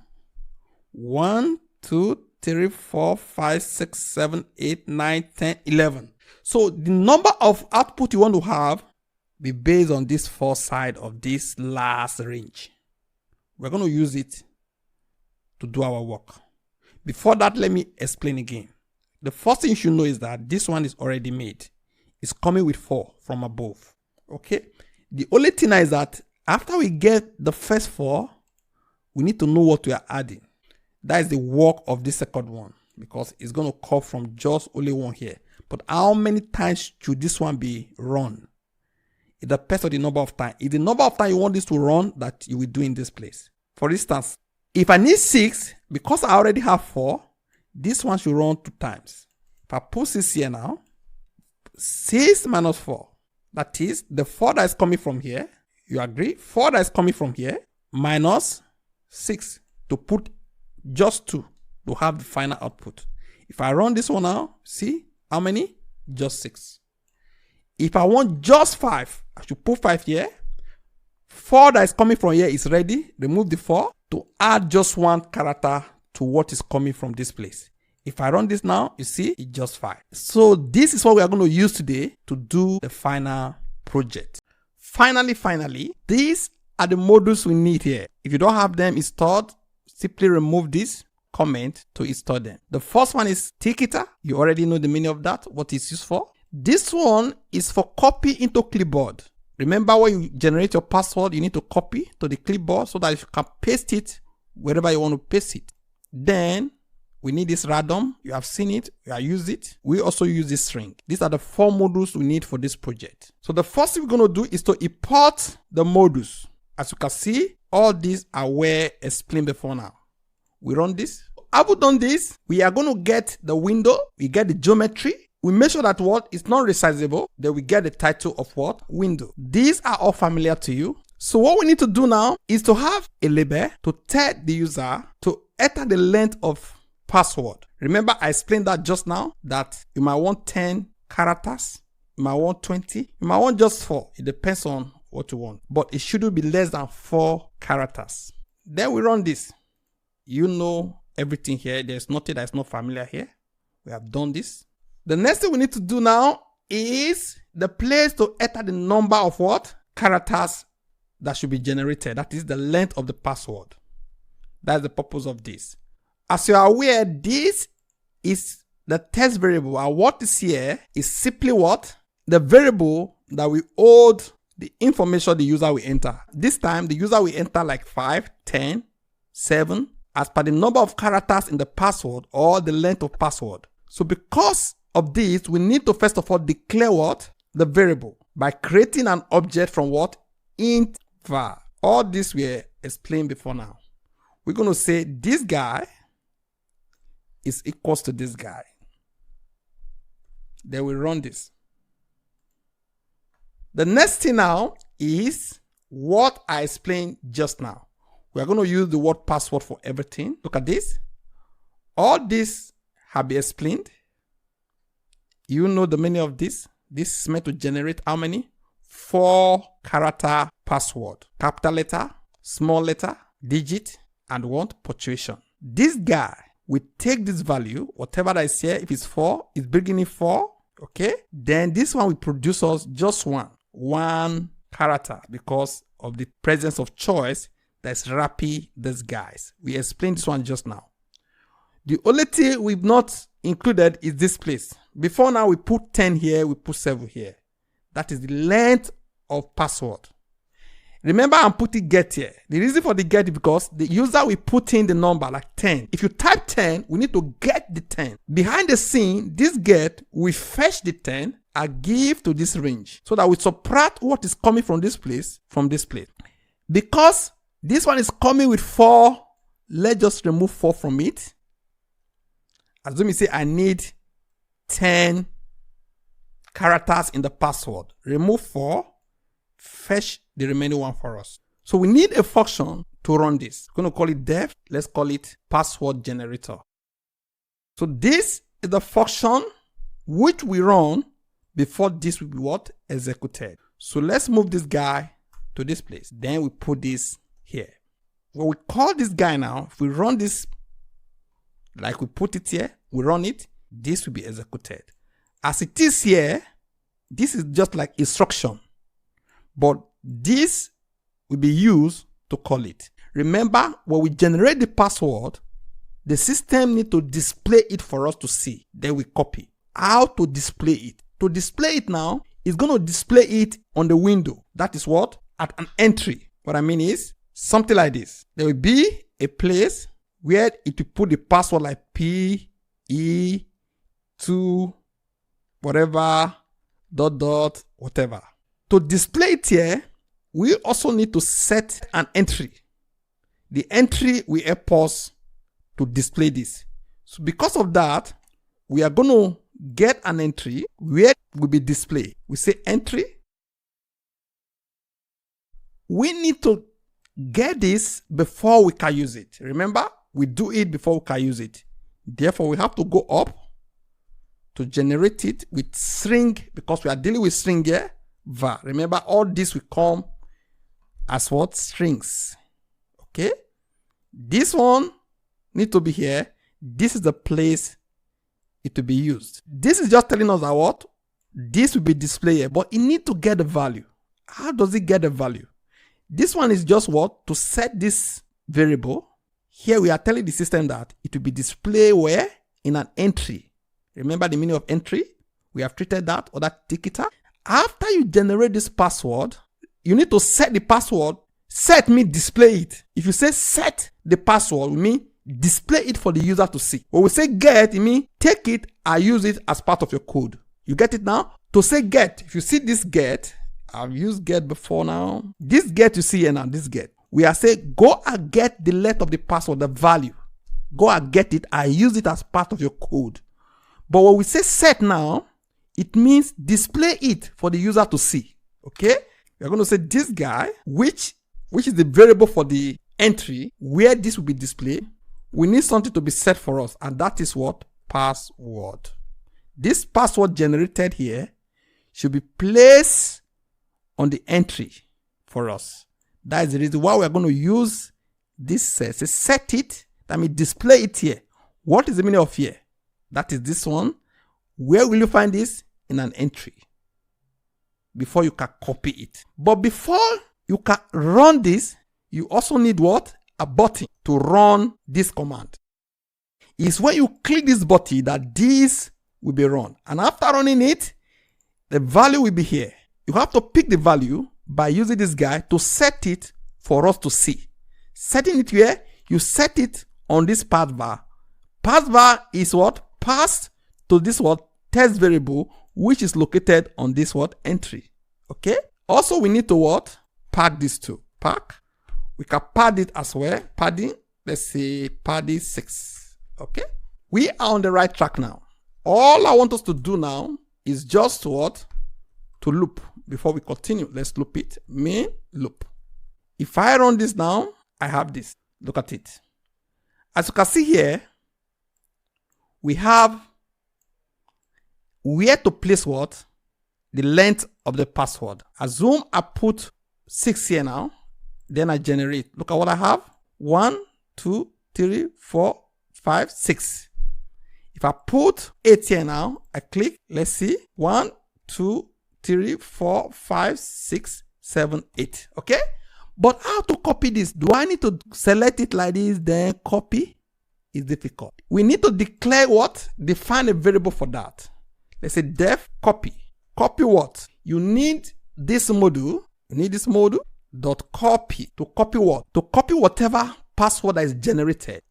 1, 2, 3, 4, 5, 6, 7, 8, 9, 10, 11. So the number of output you want to have be based on this first side of this last range. We're going to use it to do our work. Before that, let me explain again. The first thing you should know is that this one is already made. It's coming with 4 from above. Okay? The only thing is that after we get the first 4, we need to know what we are adding. That is the work of this second one, because it's going to come from just only 1 here. But how many times should this one be run? It depends on the number of times. If the number of times you want this to run, that you will do in this place. For instance, if I need 6, because I already have 4, this one should run 2 times. If I put 6 here now, 6 minus 4, that is the 4 that is coming from here. You agree? 4 that is coming from here minus 6 to put just 2 to have the final output. If I run this one now, see how many? Just 6. If I want just 5, I should put 5 here. 4 that is coming from here is ready. Remove the 4 to add just 1 character to what is coming from this place. If I run this now, you see it's just 5. So this is what we are going to use today to do the final project. Finally, these are the modules we need here. If you don't have them installed, simply remove this comment to install them. The first one is ticketer. You already know the meaning of that, what it's used for. This one is for copy into clipboard. Remember, when you generate your password, you need to copy to the clipboard so that you can paste it wherever you want to paste it. Then we need this random. You have seen it. You have used it. We also use this string. These are the 4 modules we need for this project. So the first thing we're going to do is to import the modules. As you can see, all these are where explained before now. We run this. Have we done this? We are going to get the window. We get the geometry. We make sure that what is not resizable. Then we get the title of what? Window. These are all familiar to you. So what we need to do now is to have a label to tell the user to enter the length of password. Remember, I explained that just now, that you might want 10 characters, you might want 20, you might want just 4. It depends on what you want, but it shouldn't be less than 4 characters. Then we run this. You know everything here. There's nothing that's not familiar here. We have done this. The next thing we need to do now is the place to enter the number of what? Characters that should be generated. That is the length of the password. That's the purpose of this. As you are aware, this is the test variable, and what is here is simply what? The variable that we hold the information the user will enter. This time, the user will enter like 5, 10, 7, as per the number of characters in the password or the length of password. So because of this, we need to first of all declare what? The variable by creating an object from what? Int var. All this we explained before now. We're going to say this guy is equals to this guy. Then we run this. The next thing now is what I explained just now. We are going to use the word password for everything. Look at this. All this have been explained. You know the meaning of this. This is meant to generate how many? 4 character password. Capital letter, small letter, digit, and what? Punctuation. This guy will take this value, whatever that is here. If it's 4, it's beginning 4. Okay. Then this one will produce us just one character because of the presence of choice that's wrapping these guys. We explained this one just now. The only thing we've not included is this place. Before now, we put 10 here, we put 7 here. That is the length of password. Remember, I'm putting get here. The reason for the get is because the user will put in the number like 10. If you type 10, we need to get the 10. Behind the scene, this get will fetch the 10 and give to this range so that we subtract what is coming from this place from this place. Because this one is coming with 4, let's just remove 4 from it. Assume you say I need 10 characters in the password. Remove 4, fetch the remaining one for us. So we need a function to run this. We're going to call it def. Let's call it password generator. So this is the function which we run before this will be what? Executed. So let's move this guy to this place. Then we put this here. When we call this guy now, if we run this like we put it here, we run it, this will be executed. As it is here, this is just like instruction. But this will be used to call it. Remember, when we generate the password, the system needs to display it for us to see. Then we copy. How to display it? To display it now, it's going to display it on the window. That is what? At an entry. What I mean is something like this. There will be a place where it will put the password like P, E, 2, whatever, ... whatever. To display it here, we also need to set an entry. The entry will help us to display this. So because of that, we are going to get an entry where it will be displayed. We say entry. We need to get this before we can use it. Remember, we do it before we can use it. Therefore, we have to go up to generate it with string, because we are dealing with string here, var. Remember, all this will come as what? Strings. Okay? This one need to be here. This is the place it will be used. This is just telling us that what? This will be displayed here, but it need to get the value. How does it get the value? This one is just what? To set this variable. Here we are telling the system that it will be displayed where? In an entry. Remember the meaning of entry? We have treated that, or that ticketer. After you generate this password, you need to set the password. Set means display it. If you say set the password, it means display it for the user to see. When we say get, it means take it and use it as part of your code. You get it now? To say get, if you see this get, I've used get before now. This get you see here now, this get. We are saying go and get the length of the password, the value. Go and get it and use it as part of your code. But when we say set now, it means display it for the user to see. Okay? We're going to say this guy, which is the variable for the entry, where this will be displayed. We need something to be set for us, and that is what? Password. This password generated here should be placed on the entry for us. That is the reason why we are going to use this set. So set it, that means display it here. What is the meaning of here? That is this one. Where will you find this? In an entry. Before you can copy it. But before you can run this, you also need what? A button to run this command. It's when you click this button that this will be run. And after running it, the value will be here. You have to pick the value by using this guy to set it for us to see. Setting it here, you set it on this path var. Path var is what? Passed to this what? Test variable, which is located on this what? Entry. Okay? Also, we need to what? Pack this too. Pack. We can pad it as well. Padding. Let's say padding 6. Okay? We are on the right track now. All I want us to do now is just what? To loop. Before we continue, let's loop it. Main loop. If I run this now, I have this. Look at it. As you can see here, we have where to place what? The length of the password. Assume I put 6 here now. Then I generate. Look at what I have. 1, 2, 3, 4, 5, 6. If I put 8 here now, I click. Let's see. 1, 2, 3, 4, 5, 6, 7, 8. Okay? But how to copy this? Do I need to select it like this, then copy? It's difficult. We need to declare what? Define a variable for that. Let's say def copy. Copy what? You need this module. You need this module dot copy. To copy what? To copy whatever password that is generated.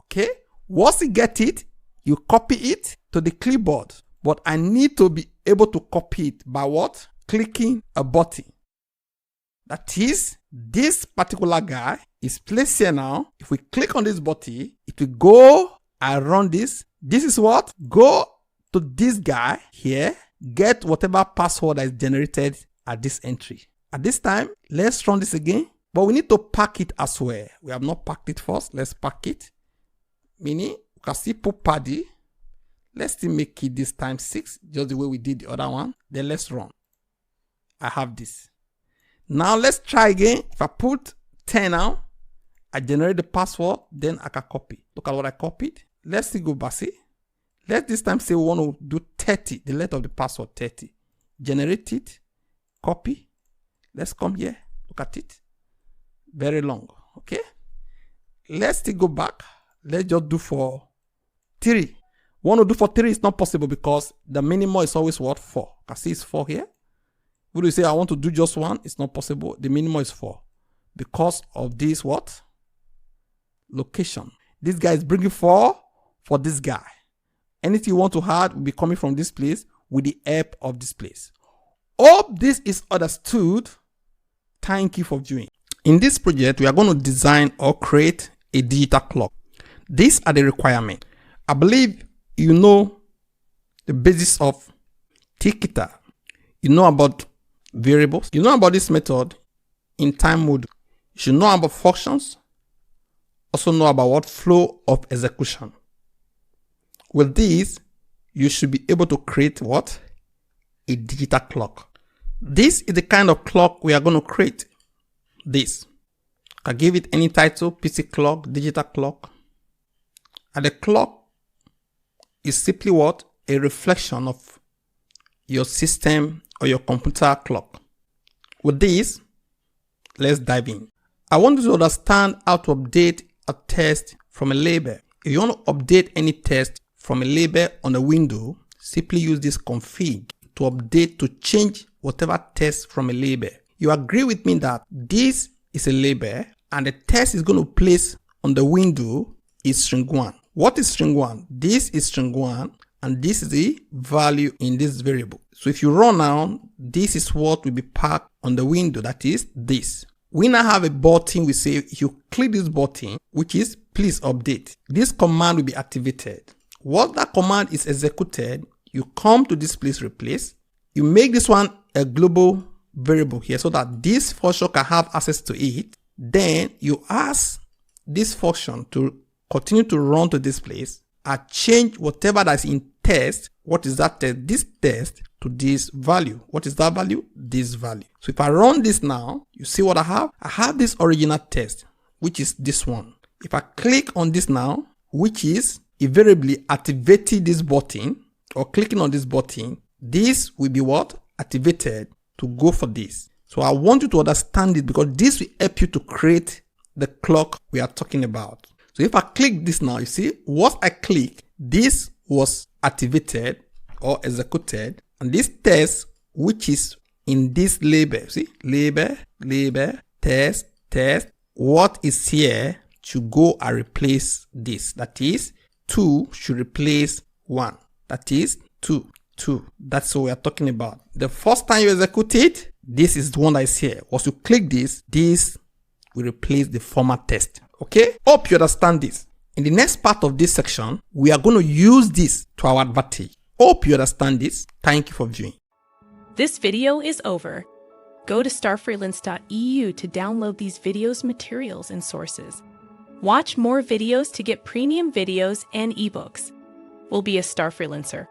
Okay? Once you get it, you copy it to the clipboard. But I need to be able to copy it by what? Clicking a button. That is, this particular guy is placed here now. If we click on this button, it will go and run this. This is what? Go to this guy here, get whatever password that is generated at this entry. At this time, let's run this again. But we need to pack it as well. We have not packed it first. Let's pack it. Meaning, we can see put paddy. Let's still make it this time 6, just the way we did the other one. Then let's run. I have this. Now let's try again. If I put 10 now, I generate the password, then I can copy. Look at what I copied. Let's still go back. See? Let's this time say we want to do 30, the length of the password 30. Generate it, copy. Let's come here. Look at it. Very long. Okay? Let's still go back. Let's just do for 3. Want to do for 3 is not possible because the minimum is always what? 4. Can see it's 4 here. Would you say I want to do just 1? It's not possible. The minimum is 4 because of this what? Location. This guy is bringing 4 for this guy. Anything you want to add will be coming from this place with the help of this place. Hope this is understood. Thank you for viewing. In this project, we are going to design or create a digital clock. These are the requirements. I believe you know the basis of Tkinter. You know about variables. You know about this method in time mode. You should know about functions. Also know about what flow of execution. With these, you should be able to create what? A digital clock. This is the kind of clock we are going to create. This. I give it any title, PC clock, digital clock. And the clock is simply what? A reflection of your system or your computer clock. With this, let's dive in. I want you to understand how to update a text from a label. If you want to update any text from a label on a window, simply use this config to update to change whatever text from a label. You agree with me that this is a label and the text is going to place on the window is string 1. What is string 1? This is string 1 and this is the value in this variable. So if you run now, this is what will be packed on the window, that is this. We now have a button. We say if you click this button, which is please update, this command will be activated. Once that command is executed, you come to this place replace. You make this one a global variable here so that this function can have access to it. Then you ask this function to continue to run to this place and change whatever that's in test. What is that test? This test to this value. What is that value? This value. So if I run this now, you see what I have? I have this original test, which is this one. If I click on this now, which is invariably activating this button or clicking on this button, this will be what? Activated to go for this. So I want you to understand it because this will help you to create the clock we are talking about. So if I click this now, you see, once I click, this was activated or executed, and this test, which is in this label, see, label, test, what is here should go and replace this. That is, 2 should replace 1. That is 2. That's what we are talking about. The first time you execute it, this is the one that is here. Once you click this will replace the former test. Okay? Hope you understand this. In the next part of this section, we are going to use this to our advantage. Hope you understand this. Thank you for viewing. This video is over. Go to starfreelance.eu to download these videos, materials, and sources. Watch more videos to get premium videos and ebooks. We'll be a Starfreelancer.